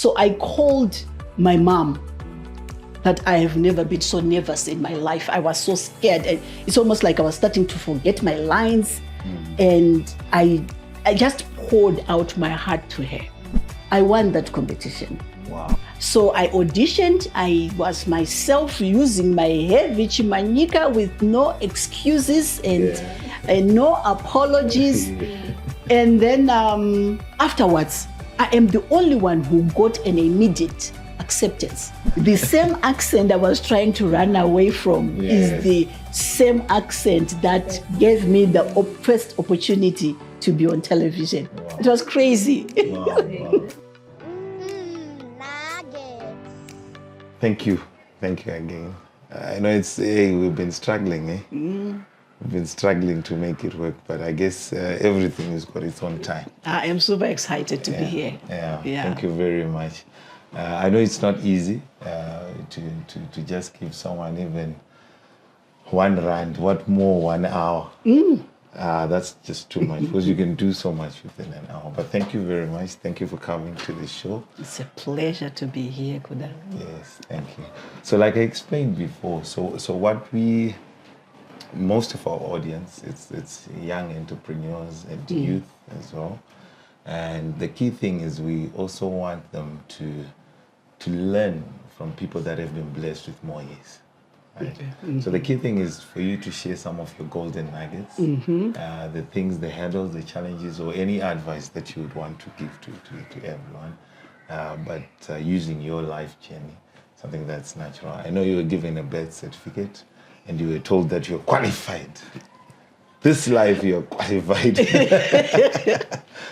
So I called my mom that I have never been so nervous in my life. I was so scared. And it's almost like I was starting to forget my lines. And I just poured out my heart to her. I won that competition. Wow. So I auditioned. I was myself using my heavy chimanika with no excuses and no apologies. And then afterwards, I am the only one who got an immediate acceptance. The same accent I was trying to run away from is the same accent that gave me the first opportunity to be on television. Wow. It was crazy. Wow. Thank you again. I know we've been struggling, We've been struggling to make it work, but I guess everything has got its own time. I am super excited to be here. Yeah, thank you very much. I know it's not easy to just give someone even 1 rand, what more 1 hour. That's just too much because you can do so much within an hour. But thank you very much. Thank you for coming to the show. It's a pleasure to be here, Kuda. Yes, thank you. So like I explained before, so what most of our audience, it's young entrepreneurs and youth as well. And the key thing is we also want them to learn from people that have been blessed with more years. Right? Okay. So the key thing is for you to share some of your golden nuggets, the things, the hurdles, the challenges, or any advice that you would want to give to everyone, but using your life journey, something that's natural. I know you were given a birth certificate and you were told that you're qualified. This life, you're qualified.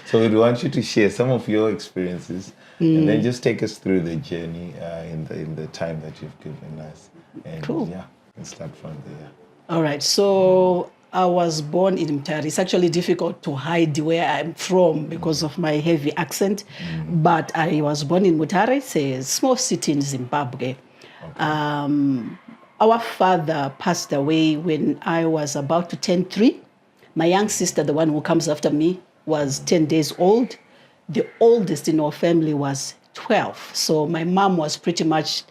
So we want you to share some of your experiences and then just take us through the journey in the time that you've given us. And cool. Yeah, and start from there. All right. So I was born in Mutare. It's actually difficult to hide where I'm from because of my heavy accent. But I was born in Mutare. It's a small city in Zimbabwe. Okay. Our father passed away when I was about to turn 3. My young sister, the one who comes after me, was 10 days old. The oldest in our family was 12. So my mom was pretty much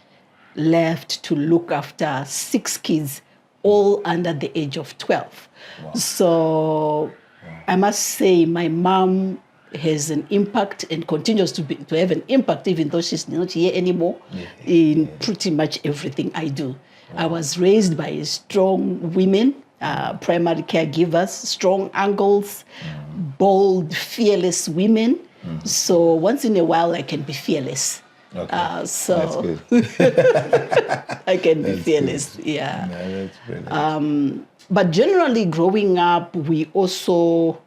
left to look after 6 kids, all under the age of 12. Wow. So I must say my mom has an impact and continues to have an impact, even though she's not here anymore, in pretty much everything I do. Wow. I was raised by strong women, primary caregivers, strong uncles, bold, fearless women. So once in a while I can be fearless. Okay. So that's good. I can be fearless. Good. Yeah. No, that's brilliant. But generally growing up, we also,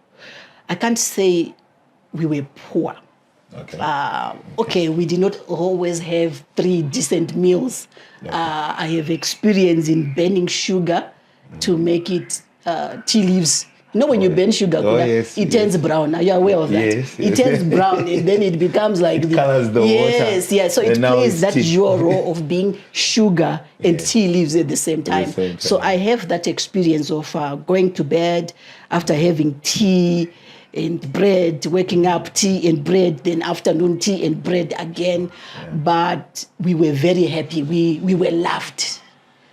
I can't say we were poor. Okay. We did not always have 3 decent meals. Okay. I have experience in burning sugar to make it tea leaves. You know when you burn sugar, it turns brown. Are you aware of that? Yes. It turns brown and then it becomes like it colors the water. Yes. So it plays that dual role of being sugar and tea leaves at the same time. So I have that experience of going to bed after having tea and bread, waking up, tea and bread, then afternoon tea and bread again. Yeah. But we were very happy. We were loved.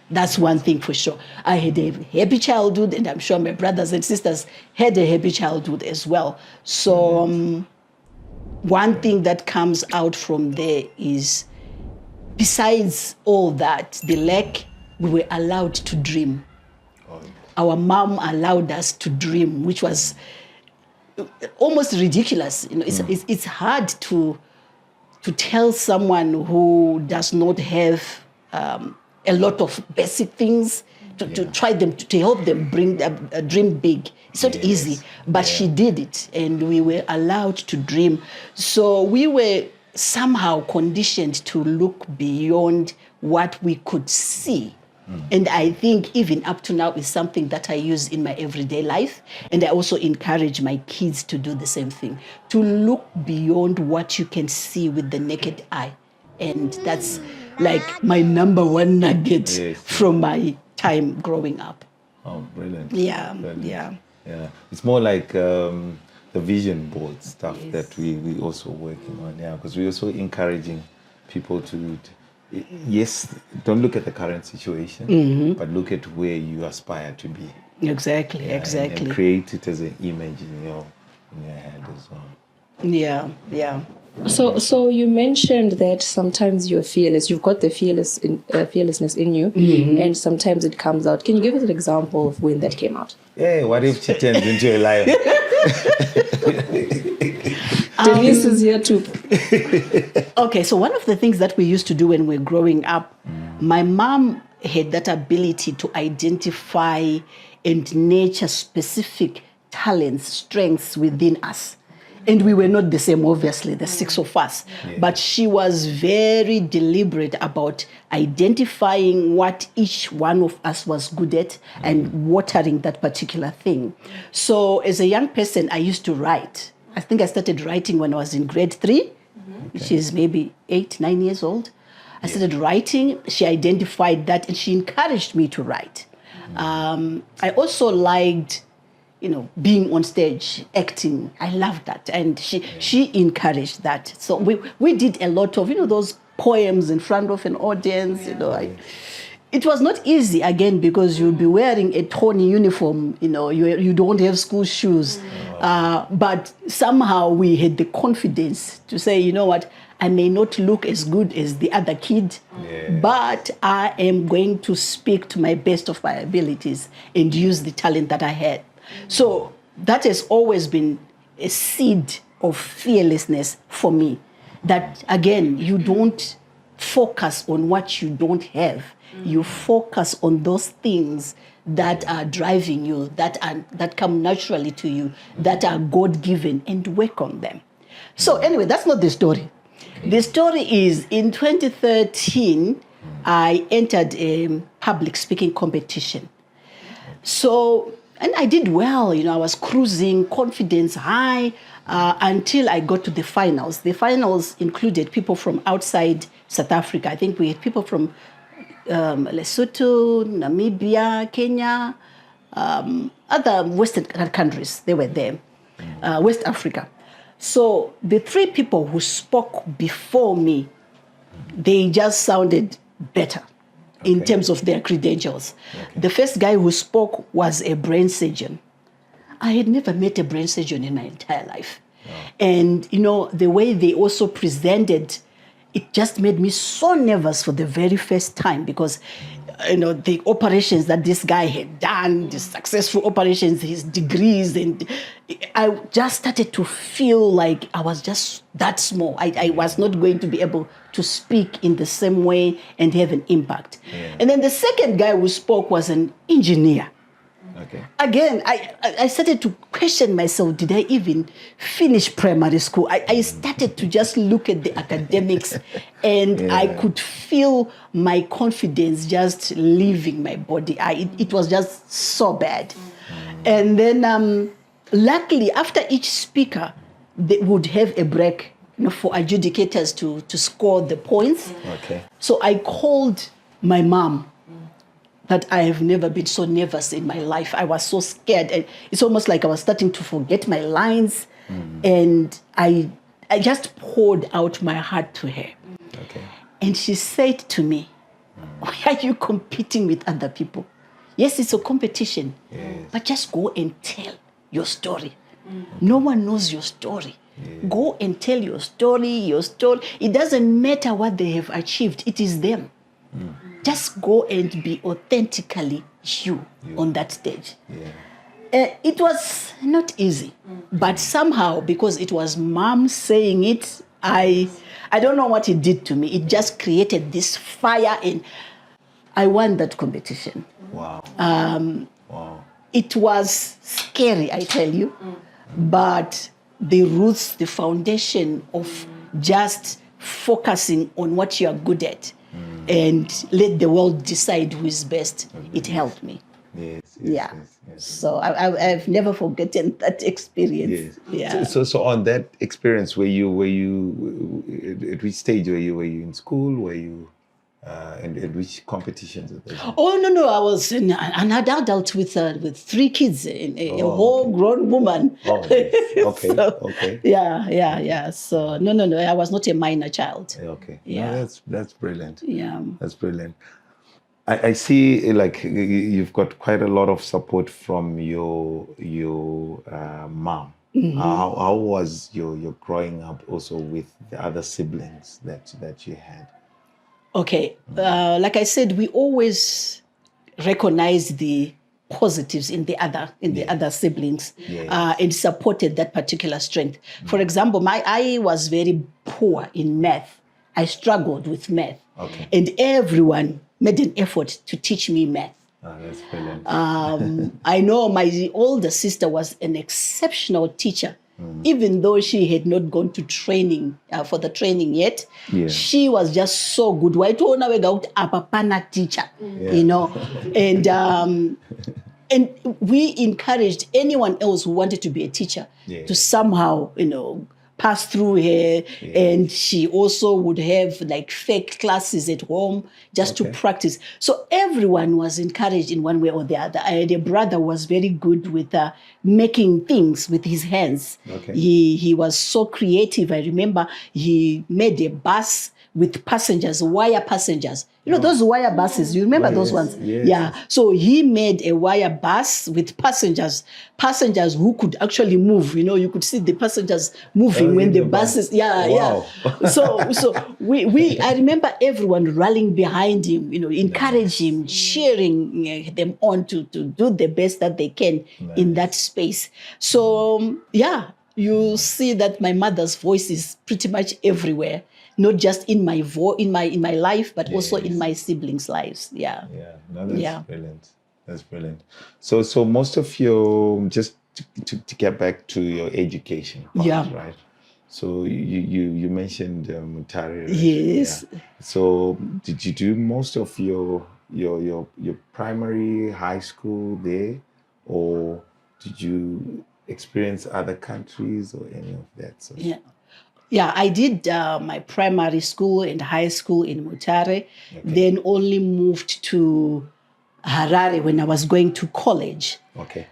That's one thing for sure. I had a happy childhood, and I'm sure my brothers and sisters had a happy childhood as well. So one thing that comes out from there is, besides all that, the lack, we were allowed to dream. Our mom allowed us to dream, which was almost ridiculous. You know, it's hard to tell someone who does not have a lot of basic things to try them to help them dream big. It's not easy, but she did it, and we were allowed to dream. So we were somehow conditioned to look beyond what we could see. And I think even up to now is something that I use in my everyday life. And I also encourage my kids to do the same thing, to look beyond what you can see with the naked eye. And that's like my number one nugget from my time growing up. Oh, brilliant. Yeah, brilliant. Yeah. It's more like the vision board stuff that we also working on, because we're also encouraging people to yes, don't look at the current situation, but look at where you aspire to be. Exactly. And create it as an image in your head as well. Yeah. So you mentioned that sometimes you're fearless. You've got the fearlessness in you, and sometimes it comes out. Can you give us an example of when that came out? Yeah, what if she turns into a lion? Denise is here too. Okay, so one of the things that we used to do when we were growing up, my mom had that ability to identify and nurture specific talents, strengths within us. And we were not the same, obviously, the six of us. Yeah. But she was very deliberate about identifying what each one of us was good at and watering that particular thing. So as a young person, I used to write. I think I started writing when I was in grade 3, which is maybe 8, 9 years old. I started writing. She identified that and she encouraged me to write. I also liked being on stage, acting. I loved that. And she encouraged that. So we did a lot of, those poems in front of an audience. It was not easy, again, because you'll be wearing a tawny uniform. You don't have school shoes. But somehow we had the confidence to say, you know what, I may not look as good as the other kid, but I am going to speak to my best of my abilities and use the talent that I had. So that has always been a seed of fearlessness for me. That, again, you don't focus on what you don't have. You focus on those things that are driving you, that come naturally to you, that are God-given, and work on them. So anyway, that's not the story. The story is, in 2013, I entered a public speaking competition. And I did well, I was cruising, confidence high, until I got to the finals. The finals included people from outside South Africa. I think we had people from Lesotho, Namibia, Kenya, other Western countries. They were there, West Africa. So the 3 people who spoke before me, they just sounded better. In terms of their credentials. The first guy who spoke was a brain surgeon. I had never met a brain surgeon in my entire life. And, the way they also presented, it just made me so nervous for the very first time because, the operations that this guy had done, the successful operations, his degrees, and I just started to feel like I was just that small. I was not going to be able to speak in the same way and have an impact. And then the second guy who spoke was an engineer. Again, I started to question myself, did I even finish primary school? I started to just look at the academics and I could feel my confidence just leaving my body. It was just so bad. And then luckily, after each speaker, they would have a break for adjudicators to score the points. So I called my mom. That I have never been so nervous in my life. I was so scared. And it's almost like I was starting to forget my lines. And I just poured out my heart to her. And she said to me, why are you competing with other people? Yes, it's a competition, but just go and tell your story. No one knows your story. Go and tell your story. It doesn't matter what they have achieved. It is them. Just go and be authentically you on that stage. It was not easy, but somehow, because it was mom saying it, I don't know what it did to me. It just created this fire, and I won that competition. Wow. It was scary, I tell you, but the roots, the foundation of just focusing on what you are good at, and let the world decide who is best. It helped me. Yes. So I've never forgotten that experience. So on that experience, were you at which stage were you in school? Were you And which competitions? Oh no! I was an adult with 3 kids, a whole grown woman. Oh, yes. Okay, So, okay. Yeah. So no. I was not a minor child. Okay. Yeah. No, that's brilliant. Yeah. That's brilliant. I see, like, you've got quite a lot of support from your mom. How was your growing up also with the other siblings that you had? Okay. Like I said, we always recognize the positives in the other siblings, and supported that particular strength. For example, I was very poor in math. I struggled with math, and everyone made an effort to teach me math. Oh, that's brilliant. I know my older sister was an exceptional teacher. Even though she had not gone to training for the training yet, she was just so good. Why do we go apapana teacher, you know? And we encouraged anyone else who wanted to be a teacher to somehow, pass through her. And she also would have like fake classes at home just to practice. So everyone was encouraged in one way or the other. I had a brother who was very good with making things with his hands. He was so creative. I remember he made a bus with passengers, wire passengers. Those wire buses, you remember those ones? Yes. Yeah. So he made a wire bus with passengers who could actually move. You could see the passengers moving when the buses, So I remember everyone rallying behind him, encourage him, cheering them on to do the best that they can in that space. So, you see that my mother's voice is pretty much everywhere. Not just in my life, but also in my siblings' lives. Yeah. Yeah. No, that's brilliant. That's brilliant. So most of your, just to get back to your education part, right? So you mentioned Mutare. Right? Yes. Yeah. So did you do most of your primary, high school there, or did you experience other countries or any of that? So? Yeah, I did my primary school and high school in Mutare, then only moved to Harare when I was going to college.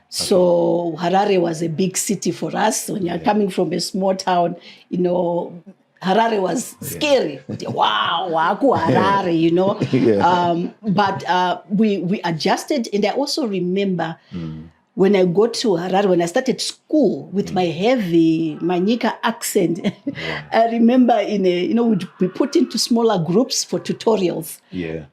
So Harare was a big city for us. When you're coming from a small town, Harare was scary. Wow, Waku Harare, But we adjusted. And I also remember when I got to Harare, when I started school with my heavy Manyika accent, I remember we'd be put into smaller groups for tutorials.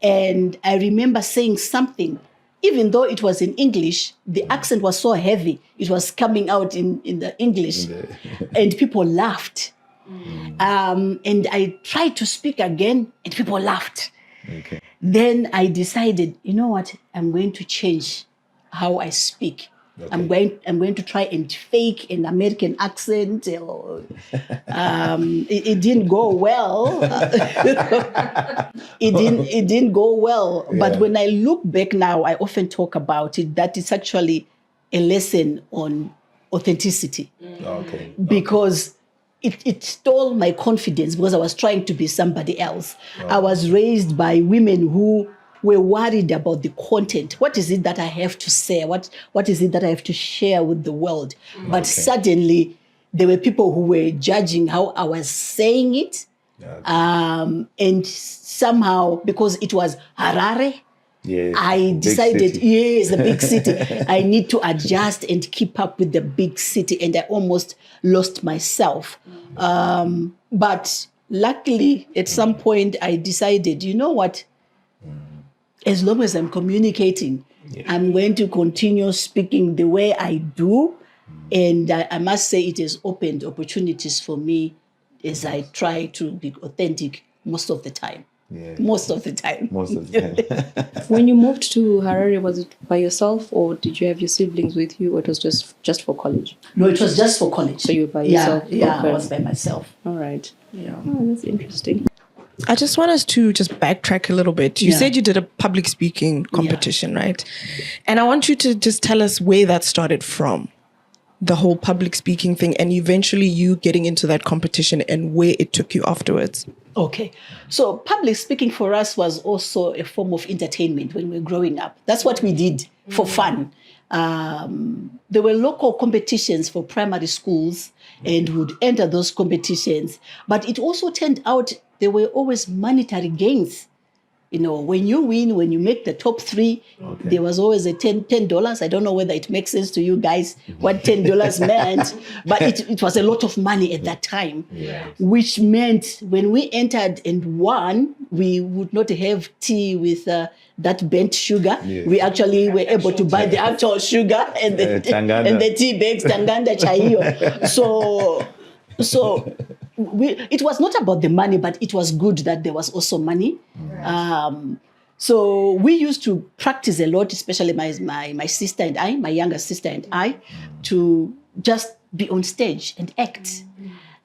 And I remember saying something, even though it was in English, the accent was so heavy, it was coming out in the English, and people laughed. And I tried to speak again, and people laughed. Then I decided, you know what, I'm going to change how I speak. I'm going to try and fake an American accent. It didn't go well. It didn't go well. But when I look back now, I often talk about it, that it's actually a lesson on authenticity. Because it stole my confidence because I was trying to be somebody else. I was raised by women who were worried about the content. What is it that I have to say? What is it that I have to share with the world? But suddenly, there were people who were judging how I was saying it. And somehow, because it was Harare, I decided, the big city. I need to adjust and keep up with the big city. And I almost lost myself. But luckily, at some point, I decided, you know what? As long as I'm communicating, I'm going to continue speaking the way I do. And I must say it has opened opportunities for me as I try to be authentic most of the time. Most of the time. When you moved to Harare, was it by yourself, or did you have your siblings with you, or it was just for college? No, it was just for college. So you were by yourself? Yeah, I was by myself. All right. Yeah. Oh, that's interesting. I just want us to just backtrack a little bit. You said you did a public speaking competition, right? And I want you to just tell us where that started from. the whole public speaking thing and eventually you getting into that competition and where it took you afterwards? Okay. So public speaking for us was also a form of entertainment when we were growing up. That's what we did for fun. There were local competitions for primary schools and would enter those competitions. But it also turned out there were always monetary gains. You know, when you win, when you make the top 3, there was always a $10. I don't know whether it makes sense to you guys what $10 meant, but it was a lot of money at that time, which meant when we entered and won, we would not have tea with that bent sugar. We actually were able to buy the actual sugar and the tea bags, Tanganda Chayo. So it was not about the money, but it was good that there was also money. So we used to practice a lot, especially my sister and I, my younger sister and I, to just be on stage and act.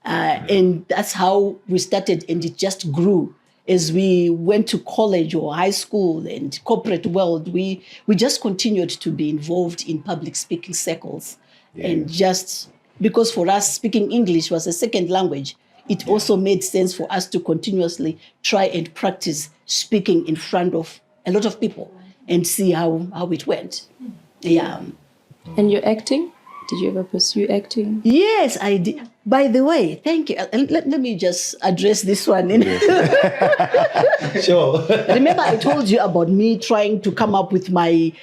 And that's how we started, and it just grew. As we went to college or high school and corporate world, we just continued to be involved in public speaking circles. And just because for us, speaking English was a second language, it also made sense for us to continuously try and practice speaking in front of a lot of people and see how it went. Yeah. And your acting? Did you ever pursue acting? Yes, I did. By the way, thank you. Let me just address this one. Sure. Remember I told you about me trying to come up with my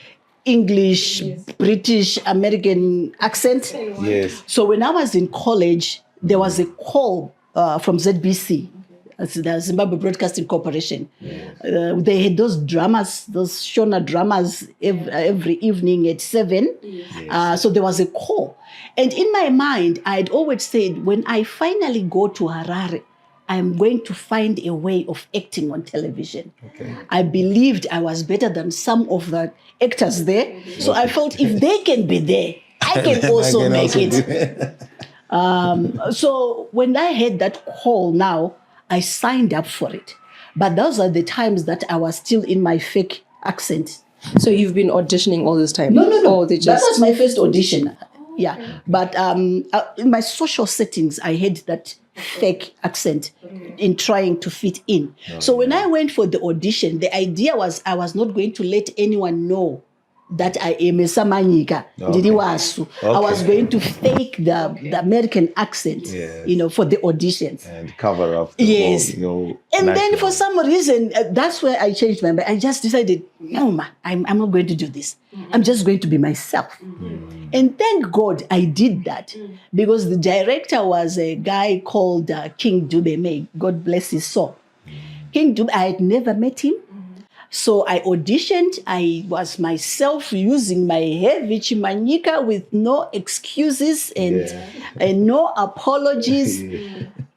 English, British, American accent? Yes. So when I was in college, there was a call from ZBC, the Zimbabwe Broadcasting Corporation. They had those dramas, those Shona dramas every evening at 7. So there was a call. And in my mind, I had always said, when I finally go to Harare, I'm going to find a way of acting on television. I believed I was better than some of the actors there. So I felt if they can be there, I can also make it. So when I had that call now, I signed up for it. But those are the times that I was still in my fake accent. So you've been auditioning all this time? No. Or they just... That was my first audition. Yeah. But in my social settings, I had that fake accent in trying to fit in. So when I went for the audition, the idea was I was not going to let anyone know that I am a Samanyika. I was going to fake the American accent, for the auditions. And cover up And then for some reason, that's where I changed my mind. I just decided, no, ma, I'm not going to do this. I'm just going to be myself. And thank God I did that, because the director was a guy called King Dube. May God bless his soul. King Dube, I had never met him. So I auditioned. I was myself using my heavy Chimanyika with no excuses and no apologies.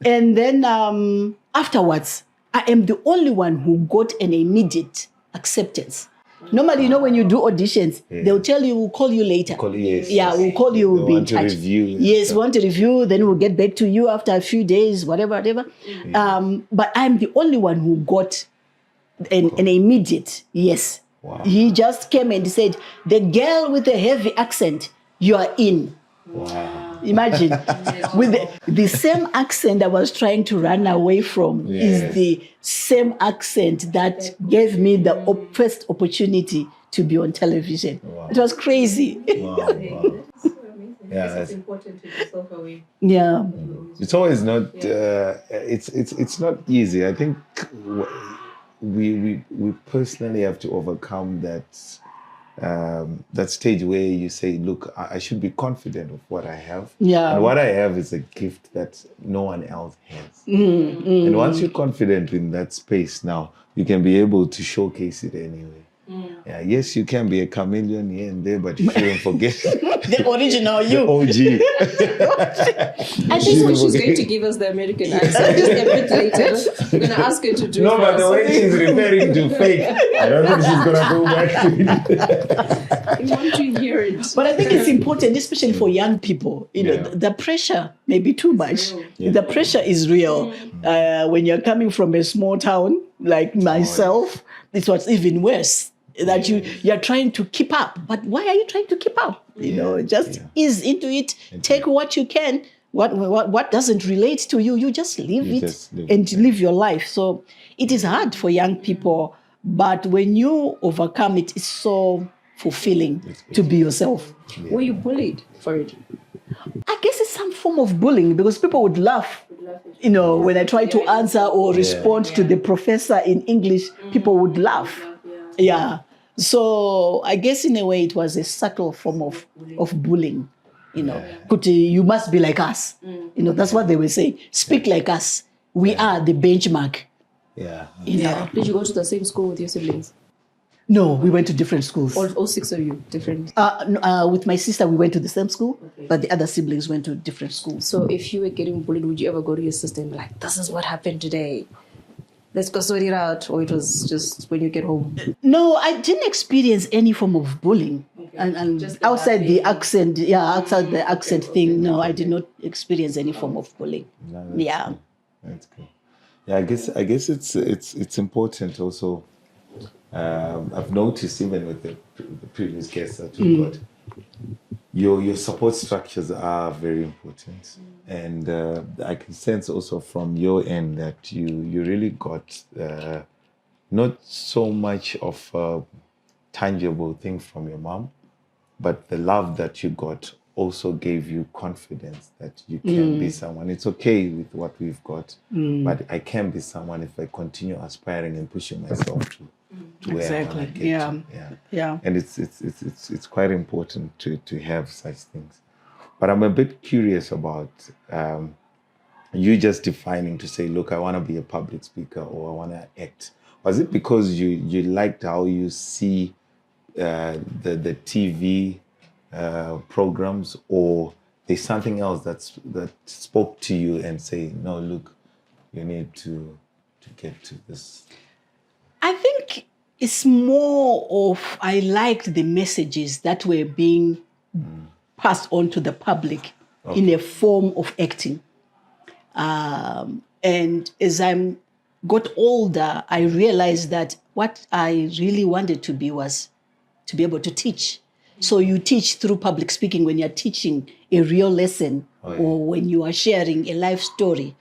And then afterwards, I am the only one who got an immediate acceptance. Normally, when you do auditions, they'll tell you, we'll call you later. We'll call you, we'll be in touch. Yes, we want to review, then we'll get back to you after a few days, whatever. But I'm the only one who got an immediate yes. Wow. He just came and said, the girl with the heavy accent, you are in. Wow. Imagine, with the same accent I was trying to run away from is the same accent that gave me the first opportunity to be on television. Wow. It was crazy. Wow. Yeah, it's important to be self-aware. Yeah, it's always not. It's not easy. I think we personally have to overcome that stage where you say, look, I should be confident of what I have. Yeah. And what I have is a gift that no one else has. And once you're confident in that space now, you can be able to showcase it anyway. Yeah, yes, you can be a chameleon here and there, but you shouldn't forget the original you. The I OG. think she's going to give us the American accent just a bit later. We're going to ask her to do No, it. but the way she's referring to fake, I don't think she's going to go back to it. I want to hear it. But I think it's important, especially for young people. The pressure may be too much. The pressure is real. When you're coming from a small town like myself, it was even worse. that you're trying to keep up. But why are you trying to keep up? Just ease into it, take what you can. What doesn't relate to you, you just leave live your life. So it is hard for young people, but when you overcome it, it's so fulfilling to be yourself. Yeah. Were you bullied for it? I guess it's some form of bullying because people would laugh. When I try to answer or respond to the professor in English, people would laugh. Yeah. So I guess in a way it was a subtle form of bullying. You must be like us. That's what they were saying. Speak like us. We are the benchmark. Yeah. Did you go to the same school with your siblings? No, we went to different schools. All six of you, different? With my sister, we went to the same school, but the other siblings went to different schools. So if you were getting bullied, would you ever go to your sister and be like, this is what happened today? Let's go sort it out. Or it was just when you get home? No, I didn't experience any form of bullying. Okay. And outside the accent, outside the accent thing, no, I did not experience any form of bullying. No, that's good. Yeah, I guess it's important also. I've noticed even with the previous guests that we've got, your support structures are very important, and I can sense also from your end that you really got not so much of a tangible thing from your mom, but the love that you got also gave you confidence that you can be someone. It's okay with what we've got, but I can be someone if I continue aspiring and pushing myself to where I want to get to. Yeah. And it's quite important to have such things. But I'm a bit curious about you just defining to say, look, I want to be a public speaker or I want to act. Was it because you liked how you see the TV programs, or there's something else that spoke to you and say, no, look, you need to get to this? I think it's more of I liked the messages that were being passed on to the public in a form of acting. And as I got older, I realized that what I really wanted to be was to be able to teach. So you teach through public speaking when you're teaching a real lesson or when you are sharing a life story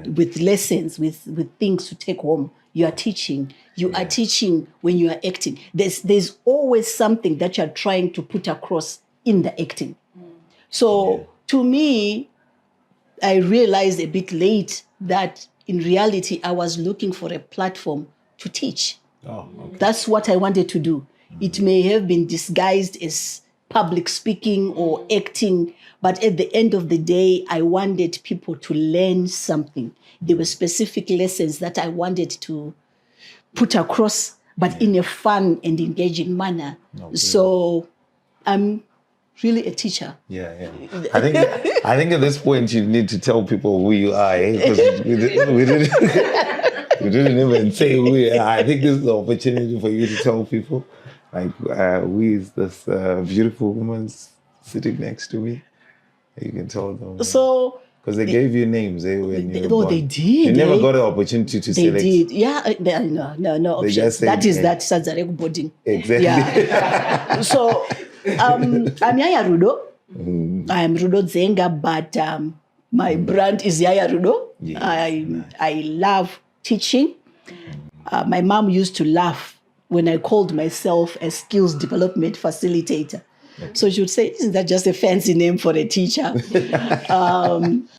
with lessons, with things to take home. You are teaching. You are teaching when you are acting. There's always something that you're trying to put across in the acting. So to me, I realized a bit late that in reality, I was looking for a platform to teach. That's what I wanted to do. It may have been disguised as public speaking or acting, but at the end of the day, I wanted people to learn something. There were specific lessons that I wanted to put across, but in a fun and engaging manner. So I'm really a teacher. Yeah. I think at this point you need to tell people who you are, because we didn't even say who we are. I think this is the opportunity for you to tell people, like, who is this beautiful woman sitting next to me? You can tell them. So, because they gave you names. They did. You never got the opportunity to select. They did. Yeah, no options. Just said, that is that Sazarek boarding. Exactly. Yeah. So I'm Yaya Rudo. I'm Rudo Zenga, but my brand is Yaya Rudo. Yes, I love teaching. My mom used to laugh when I called myself a skills development facilitator. So she would say, isn't that just a fancy name for a teacher?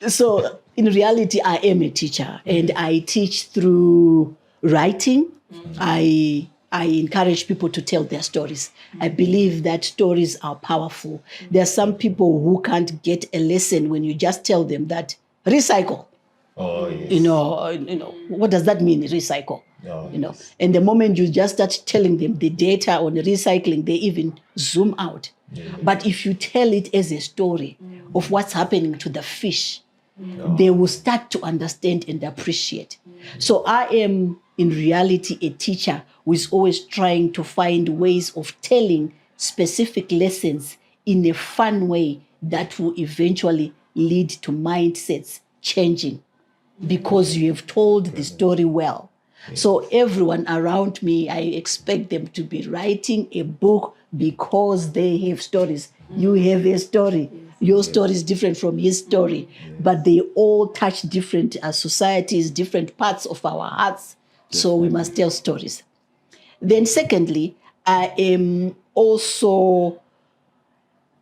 So in reality, I am a teacher, and I teach through writing. I encourage people to tell their stories. I believe that stories are powerful. There are some people who can't get a lesson when you just tell them that recycle. Oh, yes. What does that mean, recycle? Yes. And the moment you just start telling them the data on recycling, they even zoom out. But if you tell it as a story of what's happening to the fish, they will start to understand and appreciate. So I am, in reality, a teacher who is always trying to find ways of telling specific lessons in a fun way that will eventually lead to mindsets changing because you have told the story well. So everyone around me, I expect them to be writing a book because they have stories. You have a story. Your story is different from his story, but they all touch different societies, different parts of our hearts. So we must tell stories. Then secondly, I am also,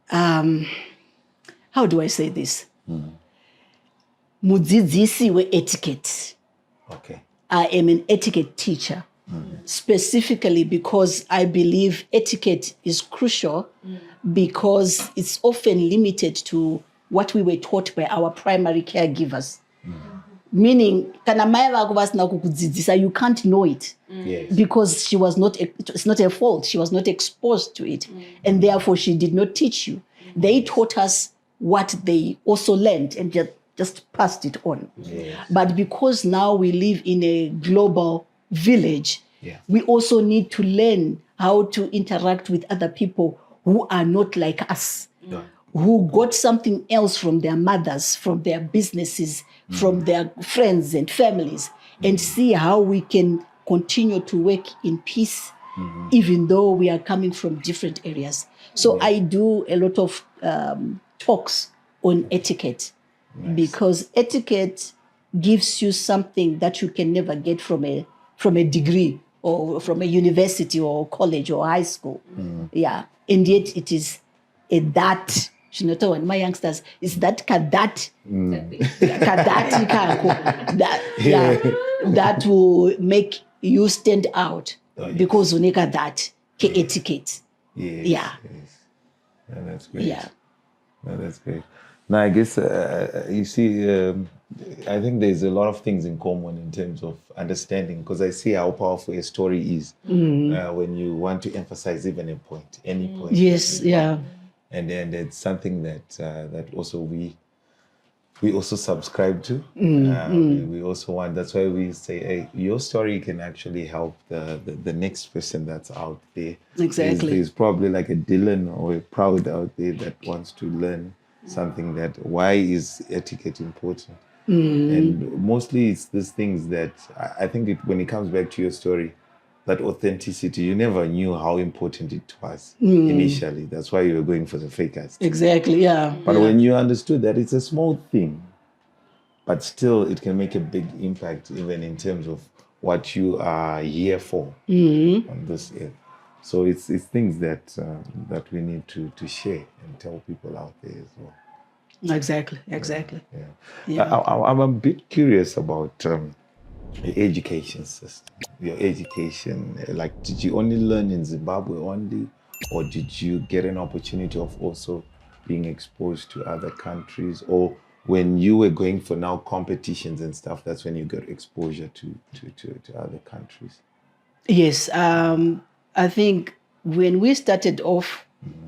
how do I say this? Mudzidzisi we etiquette. Okay. I am an etiquette teacher, specifically because I believe etiquette is crucial because it's often limited to what we were taught by our primary caregivers. Meaning, you can't know it because she was not. It's not her fault. She was not exposed to it, and therefore she did not teach you. They taught us what they also learned and just passed it on. But because now we live in a global village, we also need to learn how to interact with other people who are not like us. Who got something else from their mothers, from their businesses, from their friends and families, and see how we can continue to work in peace, even though we are coming from different areas. So I do a lot of talks on etiquette because etiquette gives you something that you can never get from a degree or from a university or college or high school. Yeah, and yet it is a that. When my youngsters is that kadati that will make you stand out because unika that etiquette. Yes. No, that's great. No, that's great. Now, I guess, you see, I think there's a lot of things in common in terms of understanding, because I see how powerful a story is when you want to emphasize even a point, any point. Yes, yeah. And then it's something that that also we also subscribe to. We also want, that's why we say, hey, your story can actually help the next person that's out there. Exactly. There's probably like a Dylan or a Proud out there that wants to learn something that, why is etiquette important? And mostly it's these things that I think when it comes back to your story, that authenticity, you never knew how important it was initially. That's why you were going for the fakers. Exactly, yeah. But when you understood that it's a small thing, but still it can make a big impact even in terms of what you are here for on this earth. So it's things that that we need to share and tell people out there as well. Exactly. I'm a bit curious about your education system. Your education, like, did you only learn in Zimbabwe only, or did you get an opportunity of also being exposed to other countries, or when you were going for now competitions and stuff, that's when you got exposure to other countries? Yes, I think when we started off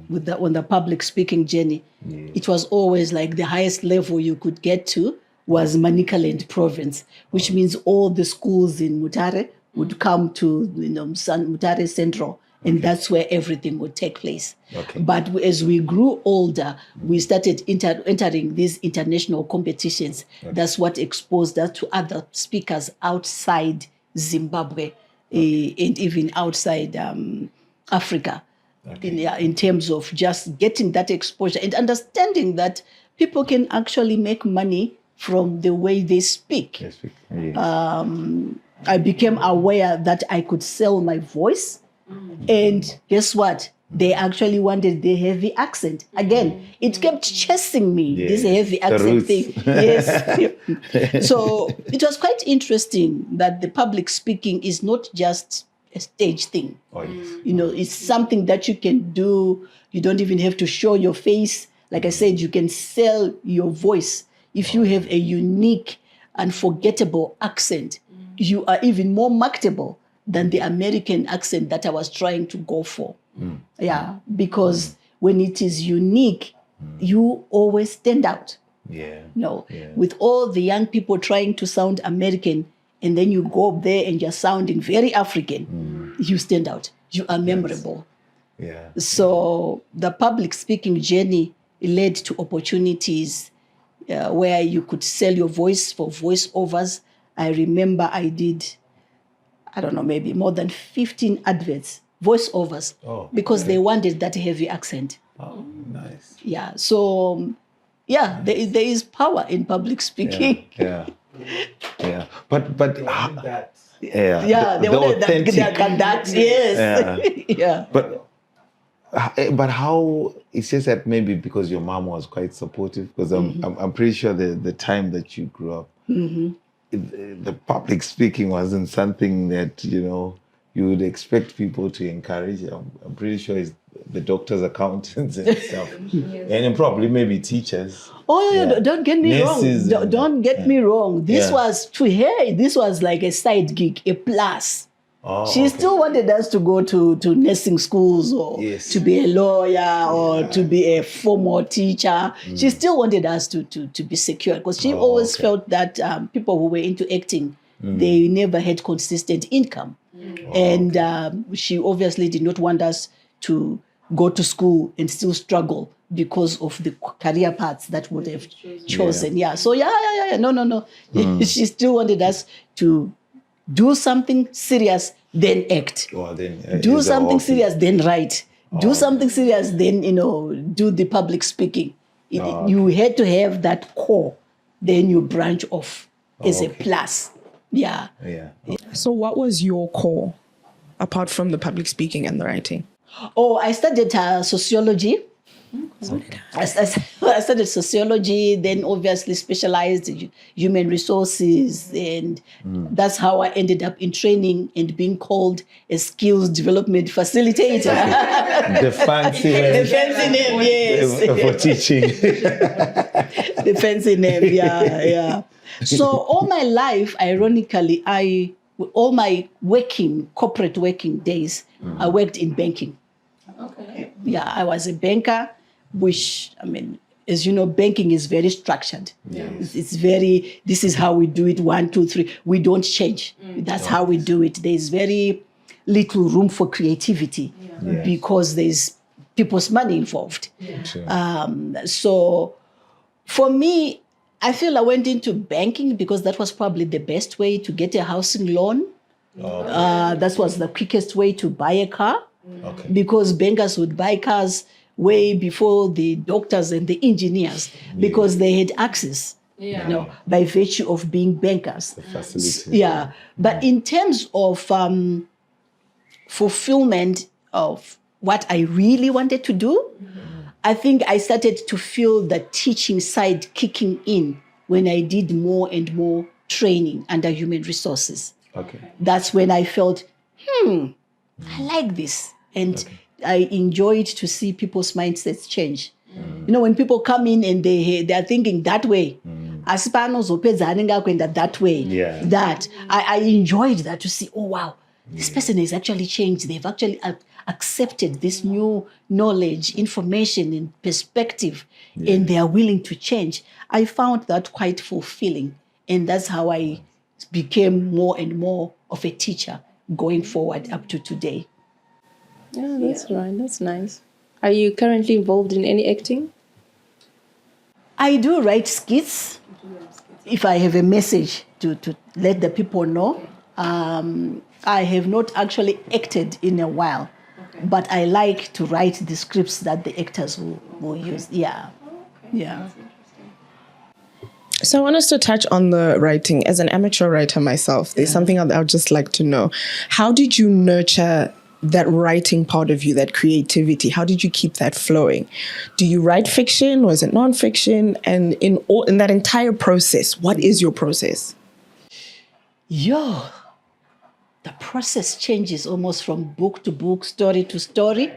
with on the public speaking journey, it was always like the highest level you could get to was Manicaland province, which means all the schools in Mutare would come to Mutare Central, and that's where everything would take place. But as we grew older, we started entering these international competitions. That's what exposed us to other speakers outside Zimbabwe and even outside Africa. In terms of just getting that exposure and understanding that people can actually make money from the way they speak. Yes. I became aware that I could sell my voice. And guess what? They actually wanted the heavy accent. Again, it kept chasing me, this heavy accent thing. Yes. So it was quite interesting that the public speaking is not just a stage thing. It's something that you can do. You don't even have to show your face. Like I said, you can sell your voice. If you have a unique, unforgettable accent, you are even more marketable than the American accent that I was trying to go for. Because when it is unique, you always stand out. With all the young people trying to sound American, and then you go up there and you're sounding very African, you stand out. You are memorable. So the public speaking journey led to opportunities where you could sell your voice for voiceovers. I remember I did I don't know, maybe more than 15 adverts, voiceovers, because they wanted that heavy accent. Oh, nice. Yeah. So, nice. There is power in public speaking. Yeah. But They wanted that. Yes. Yeah. But how? It's just that maybe because your mom was quite supportive. Because I'm pretty sure the time that you grew up, the public speaking wasn't something that you would expect people to encourage. I'm pretty sure it's the doctors, accountants, and stuff, and probably maybe teachers. Don't get me wrong. Don't get me wrong. This was to her. This was like a side gig, a plus. She still wanted us to go to nursing schools or to be a lawyer or to be a formal teacher. She still wanted us to be secure because she always felt that people who were into acting, they never had consistent income. And she obviously did not want us to go to school and still struggle because of the career paths that would have chosen. So no. She still wanted us to do something serious, then act. Do something serious, then write. Do something serious, then do the public speaking. You had to have that core, then you branch off as a plus. Yeah. So what was your core, apart from the public speaking and the writing? I studied sociology. I studied sociology, then obviously specialized in human resources, and that's how I ended up in training and being called a skills development facilitator. The fancy name, yes. For teaching. The fancy name, So all my life, ironically, all my corporate working days, I worked in banking. Okay. Yeah, I was a banker, which, as you know, banking is very structured. Yes. It's very, this is how we do it, 1, 2, 3. We don't change. That's how we do it. There's very little room for creativity because there's people's money involved. So for me, I feel I went into banking because that was probably the best way to get a housing loan. That was the quickest way to buy a car. Because bankers would buy cars way before the doctors and the engineers because they had access, by virtue of being bankers. But in terms of fulfillment of what I really wanted to do, I think I started to feel the teaching side kicking in when I did more and more training under human resources. That's when I felt, I like this. And I enjoyed to see people's mindsets change. When people come in and they are thinking that way, that way, that I enjoyed that to see, oh, wow, this person has actually changed. They've actually accepted this new knowledge, information, and perspective, and they are willing to change. I found that quite fulfilling. And that's how I became more and more of a teacher going forward up to today. Yeah, that's right. That's nice. Are you currently involved in any acting? I do write skits. If I have a message to let the people know. I have not actually acted in a while, but I like to write the scripts that the actors will use. Yeah. So I want us to touch on the writing. As an amateur writer myself, there's something I would just like to know. How did you nurture that writing part of you, that creativity? How did you keep that flowing? Do you write fiction or is it nonfiction? And in that entire process, what is your process? The process changes almost from book to book, story to story.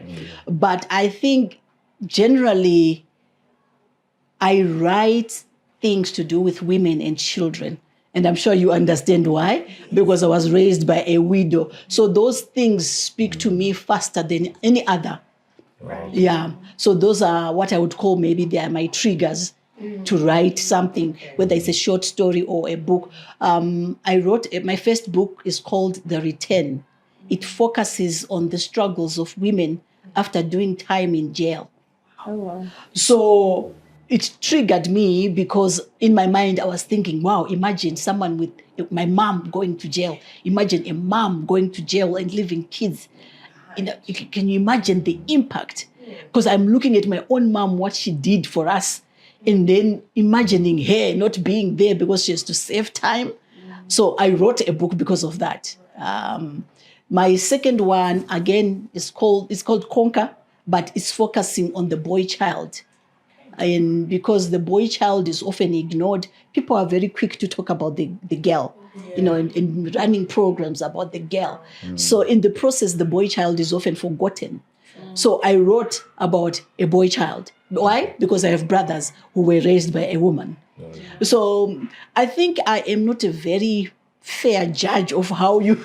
But I think generally I write things to do with women and children. And I'm sure you understand why, because I was raised by a widow. So those things speak to me faster than any other. Right. So those are what I would call, maybe they are my triggers to write something, whether it's a short story or a book. I wrote, my first book is called The Return. It focuses on the struggles of women after doing time in jail. Oh, wow. So it triggered me because in my mind I was thinking, wow, imagine someone with my mom going to jail. Imagine a mom going to jail and leaving kids. Can you imagine the impact? Because I'm looking at my own mom, what she did for us, and then imagining her not being there because she has to save time. So I wrote a book because of that. My second one, again, is called Conquer, but it's focusing on the boy child. And because the boy child is often ignored, people are very quick to talk about the girl, in running programs about the girl. So in the process, the boy child is often forgotten. So I wrote about a boy child. Why? Because I have brothers who were raised by a woman. So I think I am not a very fair judge of how you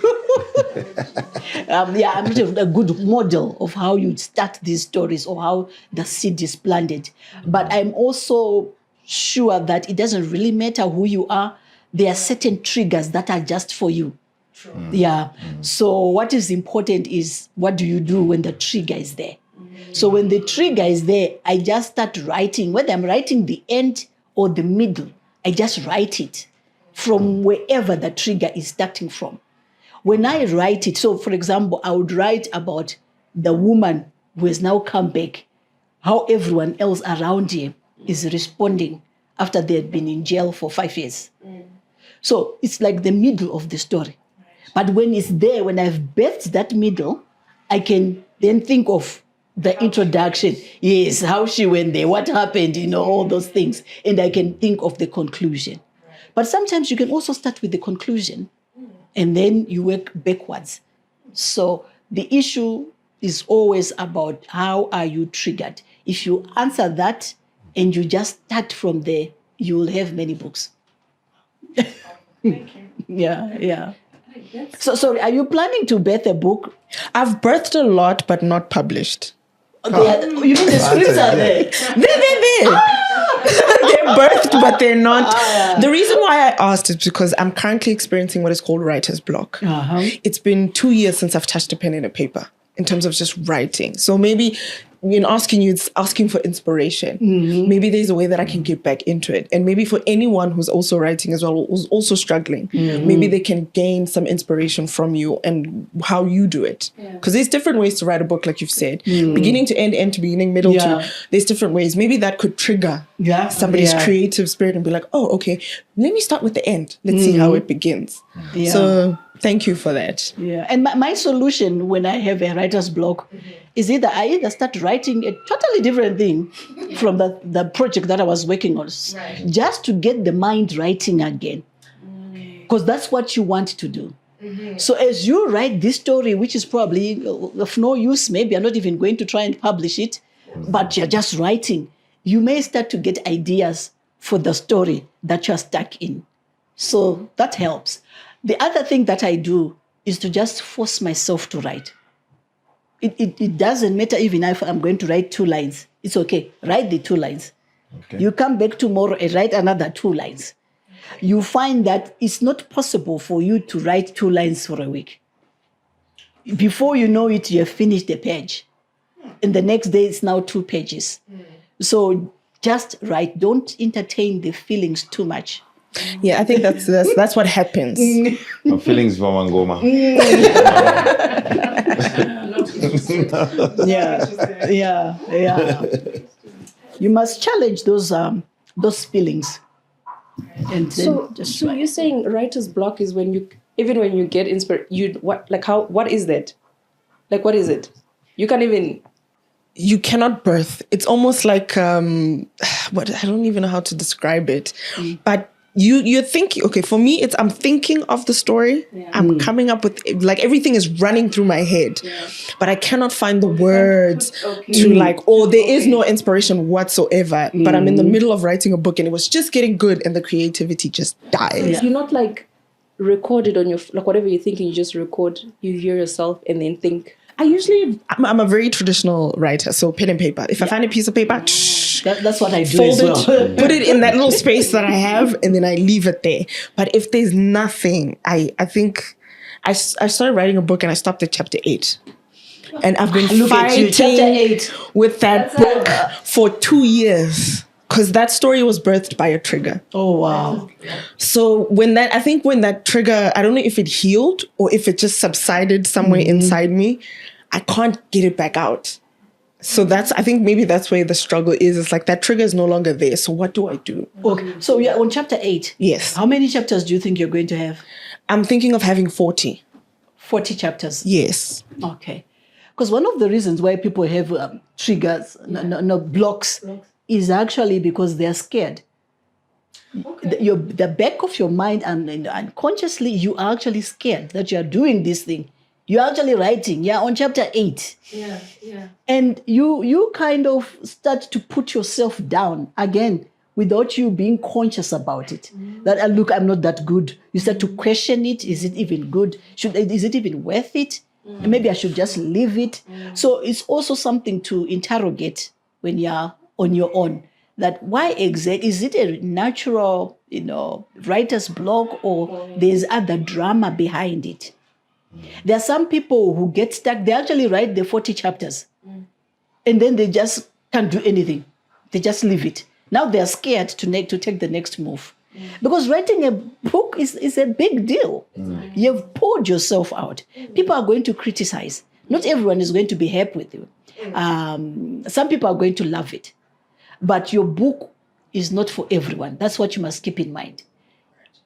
I'm not a good model of how you start these stories or how the seed is planted. But I'm also sure that it doesn't really matter who you are. There are certain triggers that are just for you. So what is important is, what do you do when the trigger is there? So when the trigger is there, I just start writing. Whether I'm writing the end or the middle, I just write it from wherever the trigger is starting from. When I write it, so for example, I would write about the woman who has now come back, how everyone else around here is responding after they had been in jail for 5 years. So it's like the middle of the story. But when it's there, when I've birthed that middle, I can then think of the introduction. Yes, how she went there, what happened, all those things. And I can think of the conclusion. But sometimes you can also start with the conclusion and then you work backwards. So the issue is always about how are you triggered. If you answer that and you just start from there, you will have many books. Thank you. Yeah. So sorry, are you planning to birth a book? I've birthed a lot, but not published. You mean the scripts are there? They're they're birthed, but they're not. The reason why I asked is because I'm currently experiencing what is called writer's block. It's been 2 years since I've touched a pen and a paper in terms of just writing. So maybe when asking you, it's asking for inspiration. Maybe there's a way that I can get back into it. And maybe for anyone who's also writing as well, who's also struggling, maybe they can gain some inspiration from you and how you do it. Because there's different ways to write a book, like you've said. Beginning to end to beginning, middle to, there's different ways. Maybe that could trigger somebody's creative spirit and be like, oh, okay, let me start with the end. Let's see how it begins. So thank you for that. And my solution when I have a writer's block is I start writing a totally different thing from the project that I was working on, just to get the mind writing again. Because that's what you want to do. So as you write this story, which is probably of no use, maybe I'm not even going to try and publish it, but you're just writing, you may start to get ideas for the story that you're stuck in. So that helps. The other thing that I do is to just force myself to write. It doesn't matter even if I'm going to write 2 lines. It's okay. Write the 2 lines. You come back tomorrow and write another 2 lines. You find that it's not possible for you to write 2 lines for a week. Before you know it, you have finished a page. And the next day, it's now 2 pages. So just write. Don't entertain the feelings too much. Yeah, I think that's what happens. My feelings for Mangoma. You must challenge those feelings. And so you're saying writer's block is when you get inspired, what is that? Like, what is it? You cannot birth. It's almost like I don't even know how to describe it, but you're thinking, okay, for me, I'm thinking of the story. I'm coming up with, like, everything is running through my head, but I cannot find the words to there is no inspiration whatsoever, but I'm in the middle of writing a book and it was just getting good and the creativity just died. You're not record it on your, whatever you're thinking, you just record, you hear yourself and then think. I'm a very traditional writer, so pen and paper. If I find a piece of paper, that's what I do fold as well. it, put it in that little space that I have, and then I leave it there. But if there's nothing, I think I started writing a book and I stopped at chapter 8. And I've been fighting with that book for 2 years. because that story was birthed by a trigger. Oh, wow. So when that trigger, I don't know if it healed or if it just subsided somewhere inside me, I can't get it back out. So I think maybe that's where the struggle is. It's like that trigger is no longer there. So what do I do? Okay. So you're on chapter 8. Yes. How many chapters do you think you're going to have? I'm thinking of having 40. 40 chapters. Yes. Okay. Because one of the reasons why people have triggers, blocks, is actually because they're scared. Okay. The back of your mind and unconsciously, you are actually scared that you are doing this thing. You're actually writing. You're on chapter 8. Yeah. And you kind of start to put yourself down again without you being conscious about it. That, look, I'm not that good. You start to question it. Is it even good? Is it even worth it? And maybe I should just leave it. So it's also something to interrogate when you're on your own. That why exactly, is it a natural, writer's block, or there's other drama behind it? There are some people who get stuck. They actually write the 40 chapters and then they just can't do anything. They just leave it. Now they're scared to take the next move. Because writing a book is a big deal. You've poured yourself out. People are going to criticize. Not everyone is going to be happy with you. Some people are going to love it. But your book is not for everyone. That's what you must keep in mind.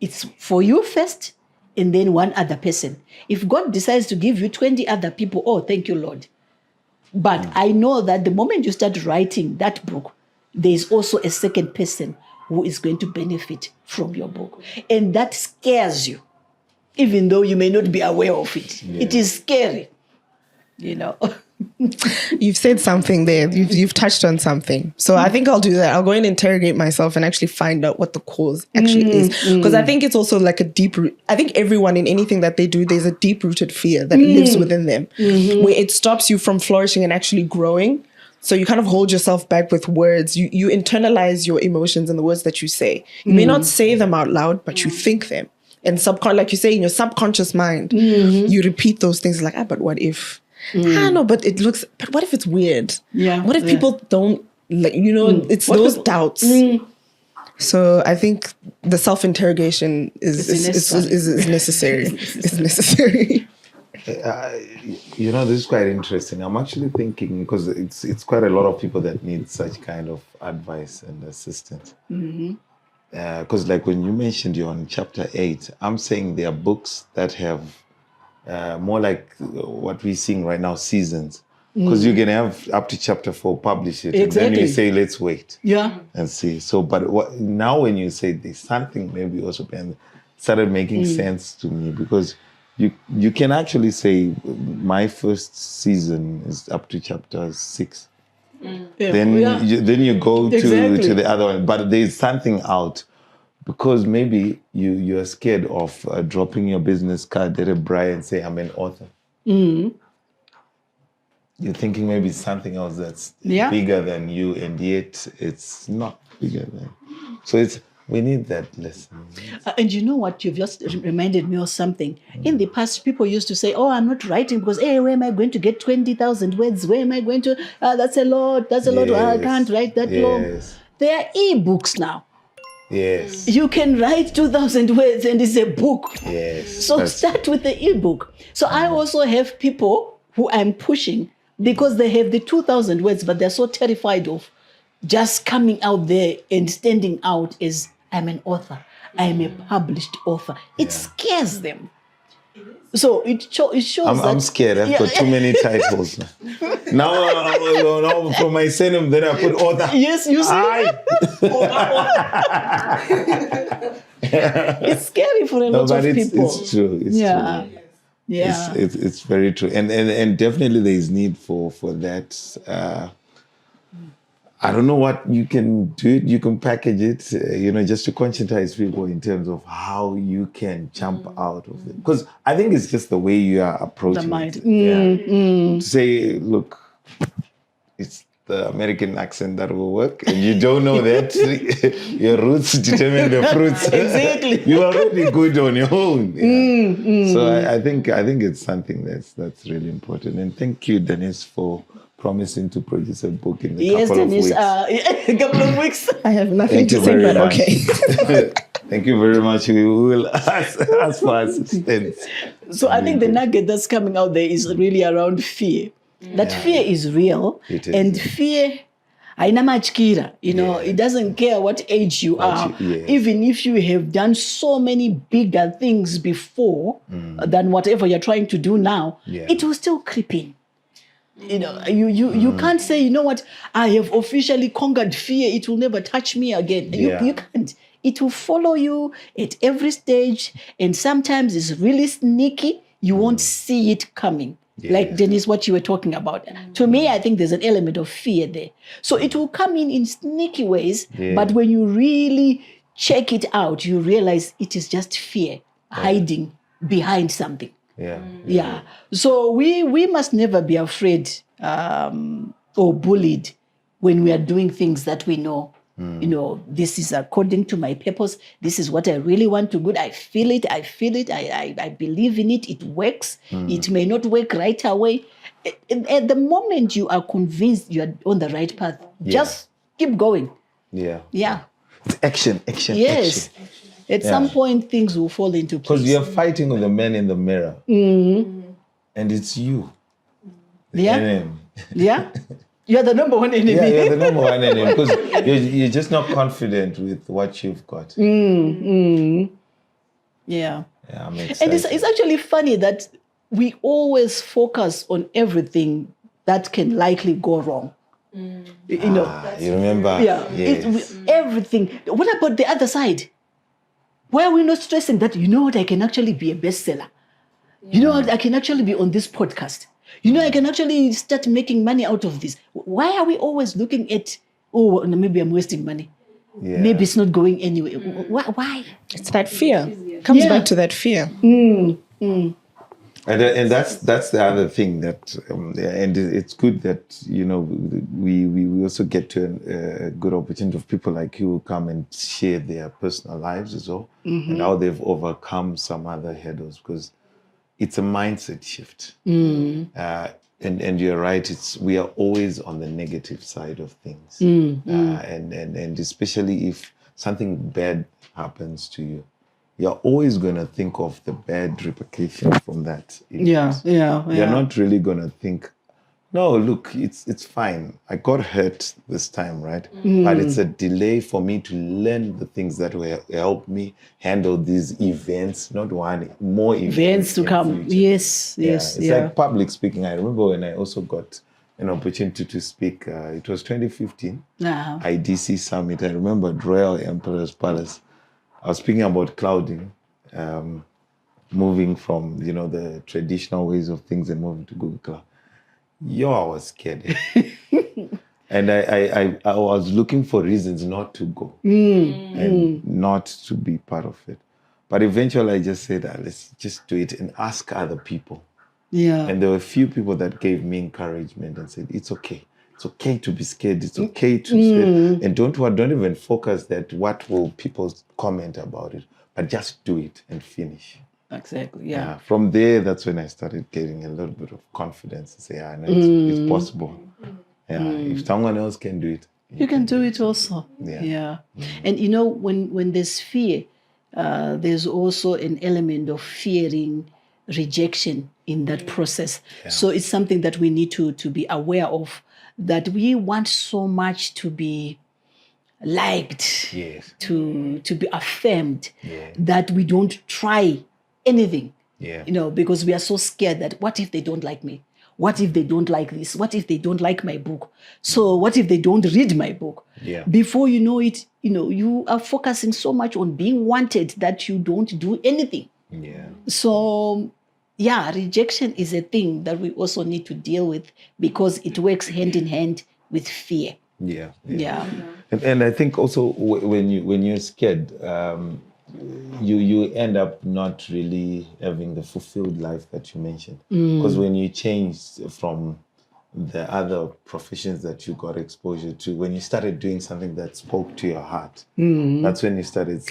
It's for you first, and then one other person. If God decides to give you 20 other people, oh, thank you, Lord. But I know that the moment you start writing that book, there is also a second person who is going to benefit from your book. And that scares you, even though you may not be aware of it. Yeah. It is scary, You've said something there. You've touched on something. So I think I'll do that. I'll go and interrogate myself and actually find out what the cause actually is. Because I think it's also like a deep root. I think everyone in anything that they do, there's a deep-rooted fear that lives within them, where it stops you from flourishing and actually growing. So you kind of hold yourself back with words. You internalize your emotions and the words that you say. You may not say them out loud, but you think them. And like you say, in your subconscious mind, you repeat those things like, but what if? No, but what if it's weird? Yeah. What if people don't, it's those doubts. So I think the self-interrogation is necessary. It's necessary. This is quite interesting. I'm actually thinking, because it's quite a lot of people that need such kind of advice and assistance. Because like when you mentioned you're on chapter 8, I'm saying there are books that have more like what we're seeing right now, seasons. Because you can have up to chapter 4, publish it, and then you say, let's wait and see. So, but now when you say there's something maybe also started making sense to me, because you can actually say my first season is up to chapter 6. Then you go to the other one, but there's something out. Because maybe you're scared of dropping your business card at a braai and say, I'm an author. You're thinking maybe it's something else that's bigger than you, and yet it's not bigger than. So we need that lesson. And you know what? You've just reminded me of something. In the past, people used to say, oh, I'm not writing because, where am I going to get 20,000 words? Where am I going to? That's a lot. That's a lot. I can't write that long. There are e-books now. Yes. You can write 2,000 words and it's a book. Yes. So start with the ebook. So I also have people who I'm pushing because they have the 2,000 words, but they're so terrified of just coming out there and standing out as I'm an author. I am a published author. It scares them. So it shows I'm scared. I've got too many titles now. For my surname, then I put author. Yes, you see. It's scary for a lot of people. It's true. It's true. Yeah. It's very true. And definitely there is need for that. I don't know what you can do. You can package it, just to conscientize people in terms of how you can jump out of it. Because I think it's just the way you are approaching it. To say, look, the American accent that will work, and you don't know that your roots determine the fruits. Exactly. You are already good on your own. Yeah. So I think it's something that's really important. And thank you, Denise, for promising to produce a book in a couple of weeks. A couple of weeks. I have nothing to say, but okay. Thank you very much. We will ask for assistance. So I think the nugget that's coming out there is really around fear. That fear is real. It is, and fear, haina machkira, it doesn't care what age you are. Even if you have done so many bigger things before than whatever you're trying to do now, it will still creep in. You can't say, you know what, I have officially conquered fear, it will never touch me again. You can't. It will follow you at every stage, and sometimes it's really sneaky. You won't see it coming. Like, Denise, what you were talking about. To me, I think there's an element of fear there. So it will come in sneaky ways, but when you really check it out, you realize it is just fear hiding behind something. Yeah. So we must never be afraid or bullied when we are doing things that we know. This is according to my purpose. This is what I really want to do. I feel it. I believe in it. It works. It may not work right away. At the moment you are convinced you are on the right path, just keep going. Yeah. It's action. Yes. Action. At some point, things will fall into place. Because you're fighting with the man in the mirror. And it's you. The enemy. Yeah. You're the number one enemy. Yeah, you're the number one enemy. Because you're just not confident with what you've got. Yeah. I'm excited. And it's actually funny that we always focus on everything that can likely go wrong. You remember? Yeah. Yes. Everything. What about the other side? Why are we not stressing that, I can actually be a bestseller? I can actually be on this podcast. I can actually start making money out of this. Why are we always looking at, maybe I'm wasting money? Maybe it's not going anywhere. Why? It's that fear. Comes back to that fear. And that's the other thing that, and it's good that, we also get to a good opportunity of people like you who come and share their personal lives as well, and how they've overcome some other hurdles, because it's a mindset shift. And you're right, we are always on the negative side of things. And especially if something bad happens to you, you're always going to think of the bad repercussions from that. You're not really going to think, no, look, it's fine. I got hurt this time, right? But it's a delay for me to learn the things that will help me handle these events, not one, more events to come. Yes. It's like public speaking. I remember when I also got an opportunity to speak. It was 2015, IDC Summit. I remember at Royal Emperor's Palace. I was speaking about clouding, moving from, the traditional ways of things and moving to Google Cloud. I was scared. And I was looking for reasons not to go and not to be part of it. But eventually I just said, let's just do it and ask other people. And there were a few people that gave me encouragement and said, it's okay. It's okay to be scared. It's okay to scared. And don't even focus that what will people comment about it, but just do it and finish. Exactly. From there, that's when I started getting a little bit of confidence to say, it's possible. If someone else can do it, you can do it also. And when there's fear, there's also an element of fearing rejection in that process. So it's something that we need to be aware of, that we want so much to be liked, to be affirmed, that we don't try anything, because we are so scared that what if they don't like me? What if they don't like this? What if they don't like my book? So what if they don't read my book? Before you know it, you are focusing so much on being wanted that you don't do anything. So rejection is a thing that we also need to deal with, because it works hand in hand with fear. And I think also when you're scared, you end up not really having the fulfilled life that you mentioned. Because when you change from the other professions that you got exposure to, when you started doing something that spoke to your heart, that's when you started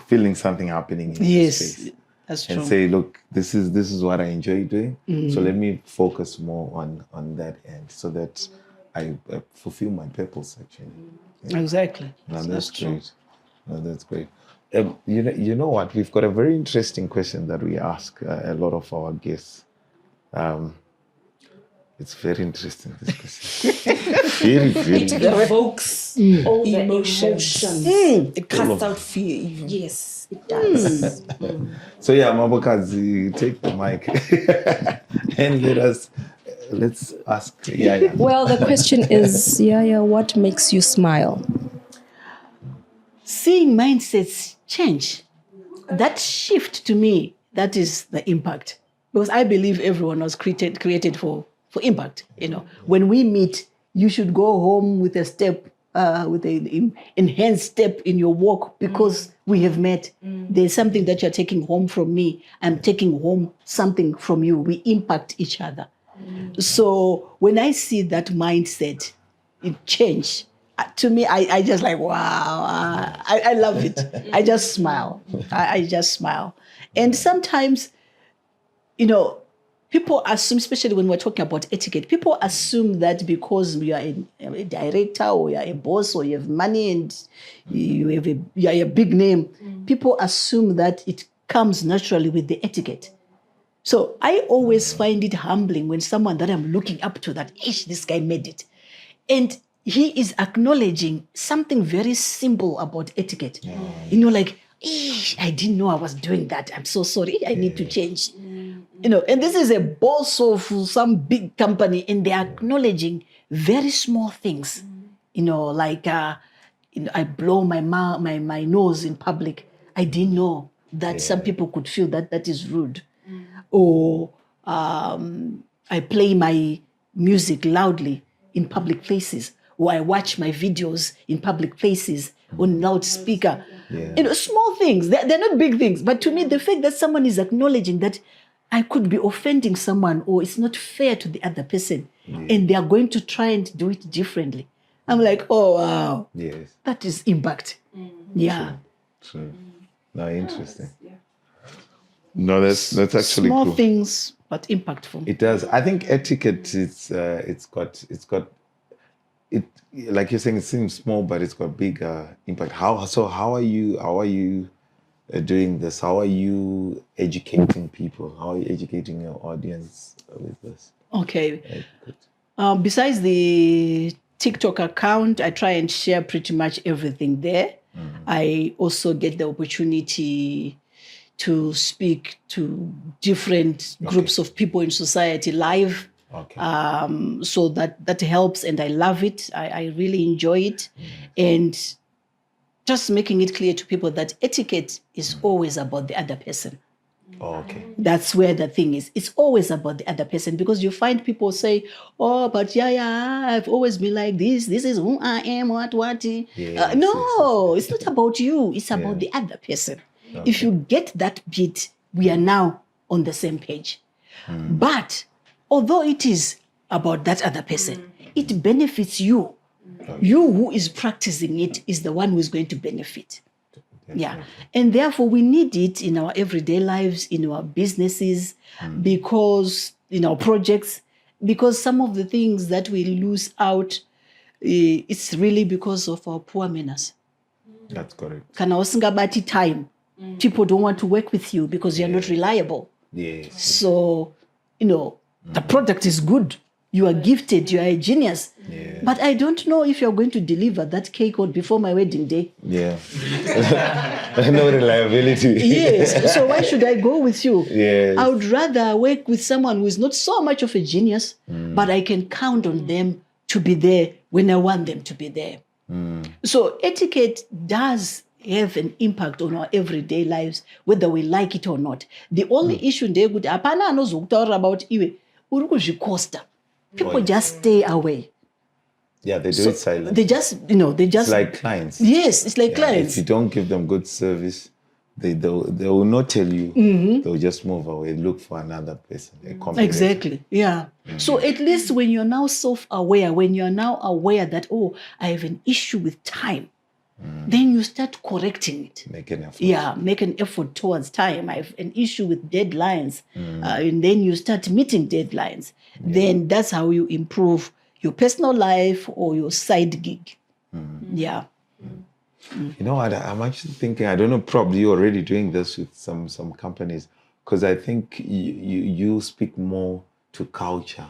feeling something happening in your space. That's true. And say, look, this is what I enjoy doing. So let me focus more on that end, so that I fulfill my purpose. Actually, Exactly. No, that's great. No, that's great. You know what? We've got a very interesting question that we ask a lot of our guests. It's very interesting, this question. Very. It evokes all the emotions. It casts out fear even. Yes, it does. So yeah, Mabokazi, take the mic and let's ask Yaya. Well, the question is, Yaya, what makes you smile? Seeing mindsets change, that shift to me, that is the impact. Because I believe everyone was created for impact. When we meet, you should go home with a step, with an enhanced step in your walk, because we have met. There's something that you're taking home from me. I'm taking home something from you. We impact each other. So when I see that mindset, it change. To me, I just like, wow, I love it. I just smile. I just smile. And sometimes, people assume, especially when we're talking about etiquette, people assume that because you are a director or you are a boss or you have money and you are a big name, people assume that it comes naturally with the etiquette. So I always find it humbling when someone that I'm looking up to, that, this guy made it. And he is acknowledging something very simple about etiquette. Like, I didn't know I was doing that. I'm so sorry. I need to change. And this is a boss of some big company, and they're acknowledging very small things. Like, I blow my nose in public. I didn't know that some people could feel that is rude. Or I play my music loudly in public places, or I watch my videos in public places on loudspeaker. Small things. They're not big things. But to me, the fact that someone is acknowledging that I could be offending someone, or it's not fair to the other person, and they are going to try and do it differently, I'm like, oh, wow. Yes. That is impact. Yeah. True. No, interesting. No, that's actually small cool. things, but impactful. It does. I think etiquette, it's got it, like you're saying, it seems small, but it's got bigger impact. How are you doing this? How are you educating people? How are you educating your audience with this? Okay. Besides the TikTok account, I try and share pretty much everything there. I also get the opportunity to speak to different groups of people in society live. So that helps, and I love it. I really enjoy it. And just making it clear to people that etiquette is always about the other person. That's where the thing is. It's always about the other person, because you find people say, oh, but I've always been like this. This is who I am, what. No, it's not about you. It's about the other person. If you get that bit, we are now on the same page. But although it is about that other person, it benefits you. You who is practicing it is the one who is going to benefit. And therefore we need it in our everyday lives, in our businesses, because in our projects, because some of the things that we lose out, it's really because of our poor manners. That's correct. Kana usingabati time. People don't want to work with you because you're not reliable. So, the product is good. You are gifted. You are a genius. But I don't know if you're going to deliver that cake before my wedding day. No reliability. Yes. So why should I go with you? Yes. I would rather work with someone who is not so much of a genius, but I can count on them to be there when I want them to be there. So etiquette does have an impact on our everyday lives, whether we like it or not. The only issue they would apana anozokutaura about iwe uri kuzvikosta. People just stay away. They do it silently. They just It's like clients. Yes, it's like clients. If you don't give them good service, they will not tell you. They'll just move away, look for another person. Exactly. Yeah. So at least when you're now self-aware, when you're now aware that, oh, I have an issue with time, then you start correcting it. Make an effort. Yeah, make an effort towards time. I have an issue with deadlines. And then you start meeting deadlines. Then that's how you improve your personal life or your side gig. Yeah. You know what? I'm actually thinking, I don't know, probably you're already doing this with some companies, because I think you speak more to culture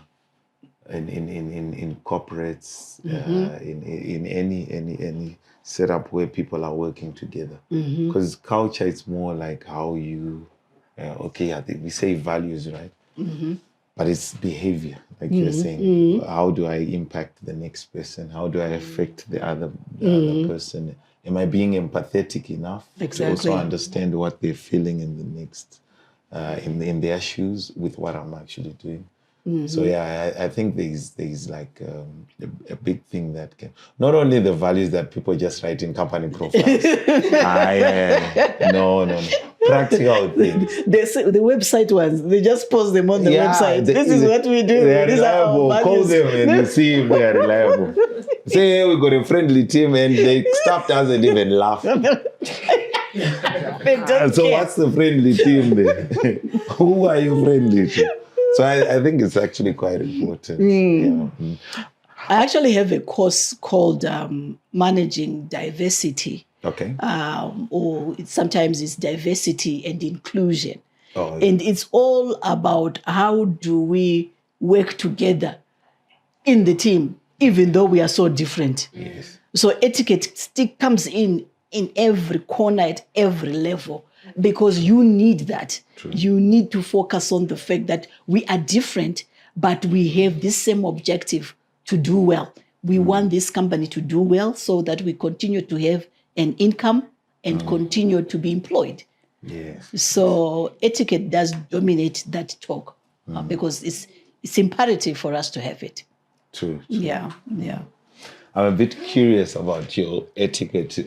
in corporates, in any setup where people are working together. Because culture, it's more like how you, I think we say values, right? But it's behavior, like you're saying. How do I impact the next person? How do I affect the other person? Am I being empathetic enough to also understand what they're feeling in the next, in their shoes with what I'm actually doing? So yeah, I think there's like a big thing that can, not only the values that people just write in company profiles. No. Practical things. The website ones, they just post them on the website. This is what we do. They are These reliable. are our Call values. them and you see if they are reliable. Say, hey, we got a friendly team, and the staff doesn't even laugh. They don't So care. what's the friendly team then? Who are you friendly to? So I think it's actually quite important. I actually have a course called Managing Diversity. Okay. Or sometimes it's diversity and inclusion. Oh, And it's all about how do we work together in the team, even though we are so different. yes. So etiquette comes in every corner, at every level, because you need that. True. You need to focus on the fact that we are different, but we have this same objective to do well. We want this company to do well so that we continue to have an income and continue to be employed. Yes. So etiquette does dominate that talk because it's imperative for us to have it. True. Yeah. I'm a bit curious about your etiquette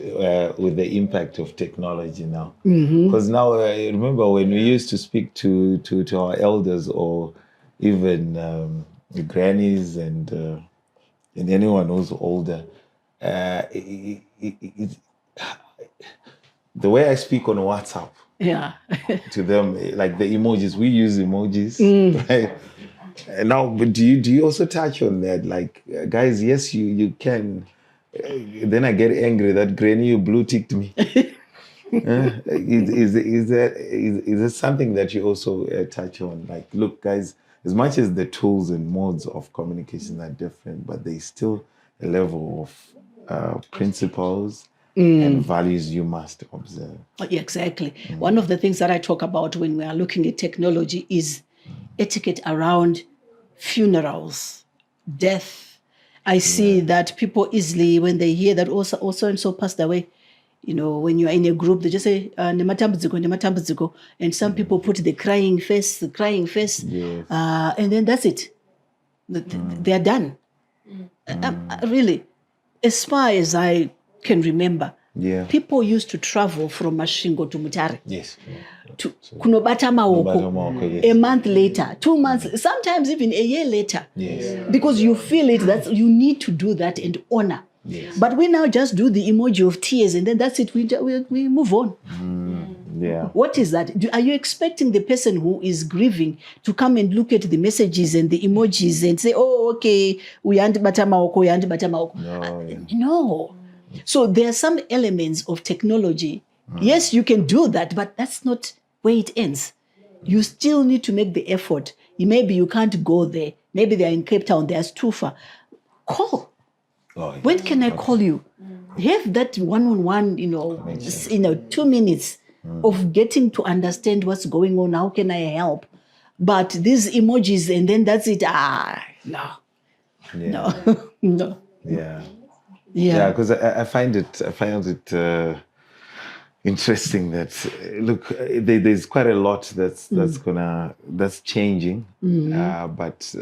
with the impact of technology now. Because now, I remember when we used to speak to our elders or even grannies and anyone who's older, the way I speak on WhatsApp Yeah. to them, like the emojis, we use emojis, right? And now, but do you also touch on that? Like, guys, yes, you can. Then I get angry that Granny, you blue ticked me. Is that something that you also touch on? Like, look, guys, as much as the tools and modes of communication are different, but there's still a level of principles and values you must observe. Exactly. One of the things that I talk about when we are looking at technology is etiquette around funerals, death. I see that people easily, when they hear that also and so passed away, when you're in a group, they just say, "Nematambudziko," and some people put the crying face, Yes. and then that's it. They're done. Really, as far as I can remember, people used to travel from Mashingo to Mutare. Yes. To kunobata maoko, Yes. a month later, 2 months, sometimes even a year later. Yes. Because you feel it, that you need to do that and honor. Yes. But we now just do the emoji of tears and then that's it. We move on. Yeah. What is that? Are you expecting the person who is grieving to come and look at the messages and the emojis and say, "Oh, okay, we aren't batamaoko, No. So there are some elements of technology. Yes, you can do that, but that's not where it ends. You still need to make the effort. Maybe you can't go there. Maybe they're in Cape Town, they're too far. Call. Oh, yeah. When can I call you? Have that one-on-one, 2 minutes of getting to understand what's going on. How can I help? But these emojis and then that's it. No. Yeah. No. Yeah. Yeah. Because I find it interesting that look, there's quite a lot that's changing, but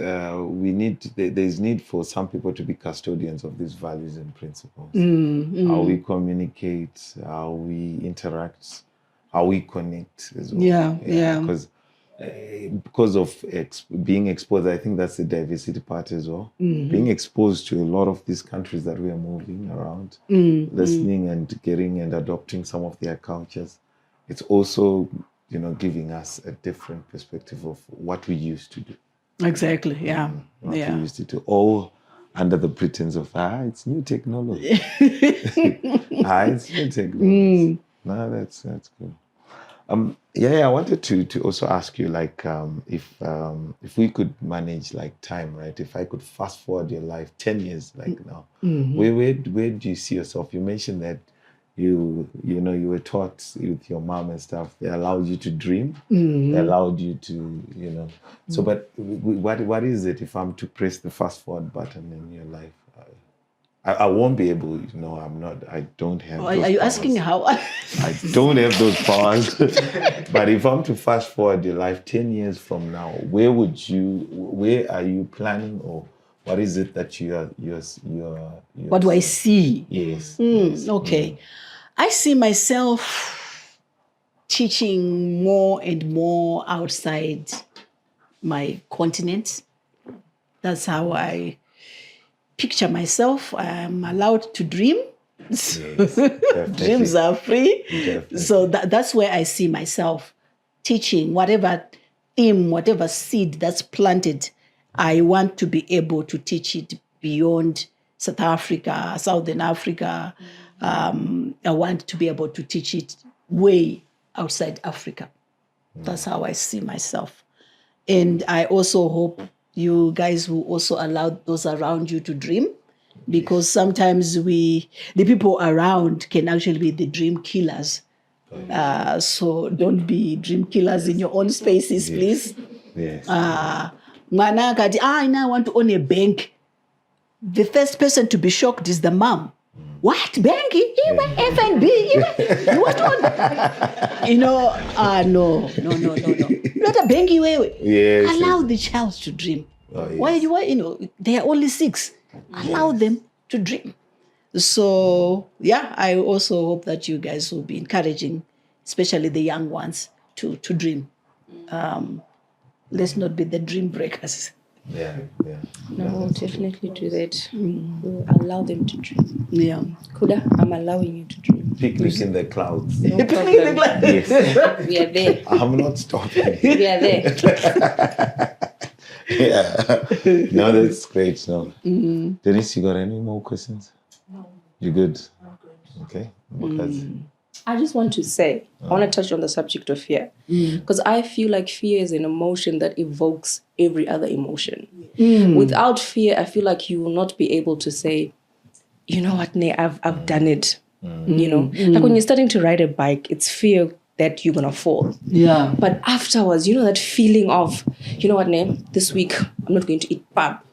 there's need for some people to be custodians of these values and principles. How we communicate, how we interact, how we connect as well. Yeah. Because of being exposed, I think that's the diversity part as well. Being exposed to a lot of these countries that we are moving around, listening and getting and adopting some of their cultures, it's also, giving us a different perspective of what we used to do. Exactly, yeah. What we used to do, all under the pretense of, it's new technology. It's new technology. No, that's cool. I wanted to also ask you, like, if we could manage like time, right? If I could fast forward your life 10 years, like now, where do you see yourself? You mentioned that you were taught with your mom and stuff. They allowed you to dream. They allowed you to, So, but what is it if I'm to press the fast forward button in your life? I won't be able, I'm not, I don't have those Are you powers. asking how? I don't have those powers. But if I'm to fast forward your life 10 years from now, where are you planning, or what is it that you're What do I see? Yes. Okay. I see myself teaching more and more outside my continent. That's how I picture myself. I'm allowed to dream. Yes, Dreams are free. Definitely. So that's where I see myself teaching. Whatever theme, whatever seed that's planted, I want to be able to teach it beyond South Africa, Southern Africa. I want to be able to teach it way outside Africa. That's how I see myself. And I also hope you guys will also allow those around you to dream, because sometimes the people around can actually be the dream killers. So don't be dream killers in your own spaces, please. Yes. Mwana kati, I want to own a bank. The first person to be shocked is the mom. What? Banky? F&B? You want to own? No. Not a banky way. Yes. Allow the child to dream. Oh, yes. Why, they are only 6. Allow them to dream. So, I also hope that you guys will be encouraging, especially the young ones, to dream. Let's not be the dream breakers. Yeah. No, we'll definitely do that. We'll allow them to dream. Yeah. Kuda, I'm allowing you to dream. Picnic in the clouds. No problem. Yes. We are there. I'm not stopping. We are there. Yeah. No, that's great. No. Denise, you got any more questions? No. You good? I'm good. Okay. Because I just want to say, I want to touch on the subject of fear. Because I feel like fear is an emotion that evokes every other emotion. Without fear, I feel like you will not be able to say, you know what, Nay, I've done it. Like when you're starting to ride a bike, it's fear that you're going to fall. Yeah. But afterwards, that feeling of, you know what, Nay, this week I'm not going to eat pap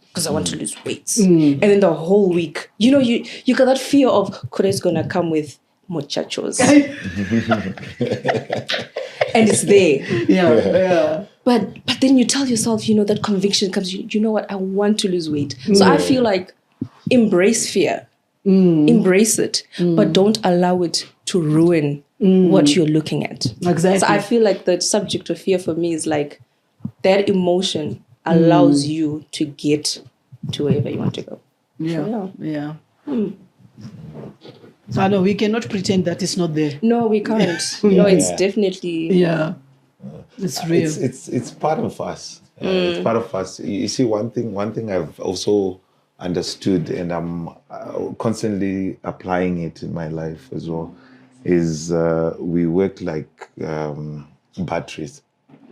because I want to lose weight. And then the whole week, you got that fear of, Kore's going to come with muchachos. And it's there. Yeah. But then you tell yourself, that conviction comes, you know what, I want to lose weight. So I feel like embrace fear. Embrace it. But don't allow it to ruin what you're looking at. Exactly. So I feel like the subject of fear for me is like that emotion allows you to get to wherever you want to go. Yeah. So I know we cannot pretend that it's not there. No, we can't. No, it's definitely. Yeah. It's real. It's part of us. It's part of us. You see, one thing I've also understood, and I'm constantly applying it in my life as well, is we work like batteries.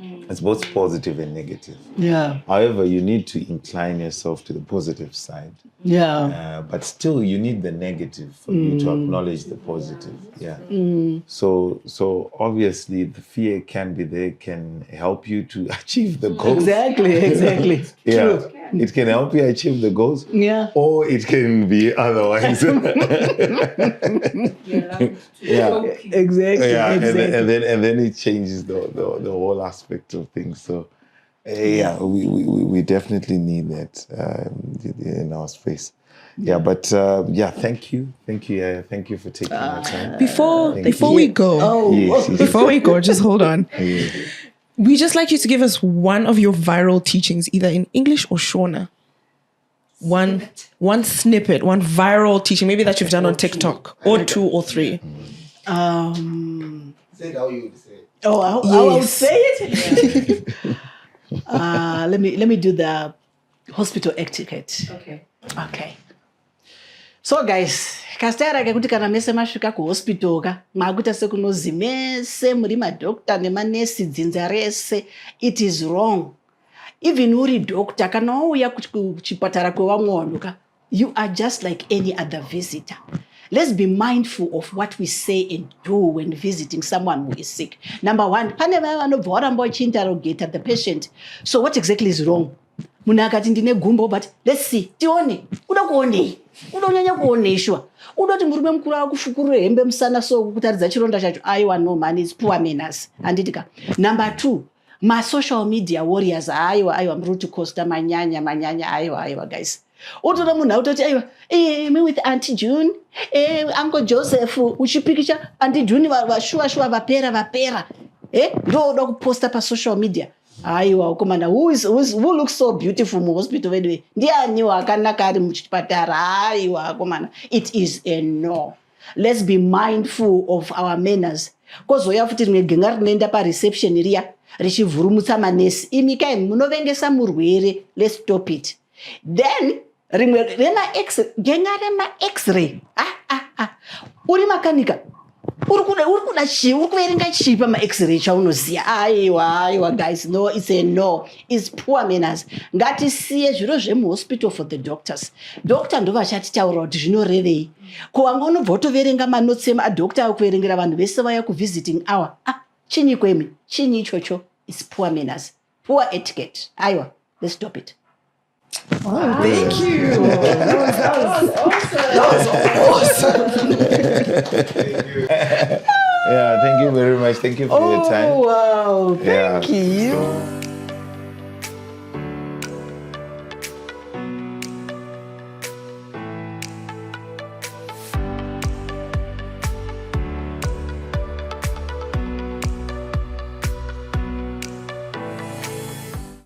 It's both positive and negative. Yeah. However, you need to incline yourself to the positive side. Yeah. But still, you need the negative for you to acknowledge the positive. Yeah. So obviously, the fear can be there, can help you to achieve the goals. Exactly. Yeah. True. It can help you achieve the goals. Yeah. Or it can be otherwise. Yeah. Exactly. Yeah. Exactly. And then it changes the whole aspect of things. So we definitely need that in our space. Yeah, but thank you, Yaya. Thank you for taking the time. Before we go, before we go, just hold on. We just like you to give us one of your viral teachings, either in English or Shona. One snippet, one viral teaching, maybe that you've done on TikTok, or 2 or 3. Say it how you would say it. Oh, I will say it. Let me do the hospital etiquette. Okay. So guys, kasitara kuti kana mese masvika kuhospital ka makuita sekunozi mese muri madhokta nemanesi dzinza rese, it is wrong. Even uri doctor kana wauya kuchipatara kwevamwe vanhu ka, you are just like any other visitor. Let's be mindful of what we say and do when visiting someone who is sick. Number one, pane vaya vanobva varamba vachiinterrogate the patient. So what exactly is wrong? Munhu akati ndine gumbo, but let's see, tione, uda kuonei, unonyanya kuoneshwa, uda kuti murume mukuru akufukurire hembe musana so kutaridza chironda chacho. Aiwa, no man, it's poor manners. Anditika. Number 2, my social media warriors, aiwa, mruti costa manyanya, aiwa, guys. Utoda munhu autoti aiwa, me with Auntie June, Uncle Joseph, uchipikisha Auntie June vashua vapera. Ndo kuposta pa social media. Aiwa, komanda, who looks so beautiful mu hospital anyway? Ndiani wakanaka ari muchipatara? Aiwa, komanda. It is a no. Let's be mindful of our manners. Kozoya futi rimwe genga rinoenda pa reception riya richivhurumutsa manesi. Imikai munovengesa murwere. Let's stop it. Then rimwe genga rema x-ray. Uri makanika. Uri kuverenga chipa ma x-ray chaunoziya. Aiwa, guys, no, it's a no. It's poor manners. Ngatisiye zviro zvemuhospital for the doctors. Doctor ndo vachatitaura kuti zvinorevei. Ko vamwe vanobva votoverenga manotsi emadoctor akuverengera vanhu vese vaya kuvisiting hour. Chinyi kwemi? Chinyi ichocho? It's poor manners. Poor etiquette. Aiwa, let's stop it. Oh, thank you. That was awesome. Yeah, thank you very much. Thank you for your time. Oh, wow. Thank you.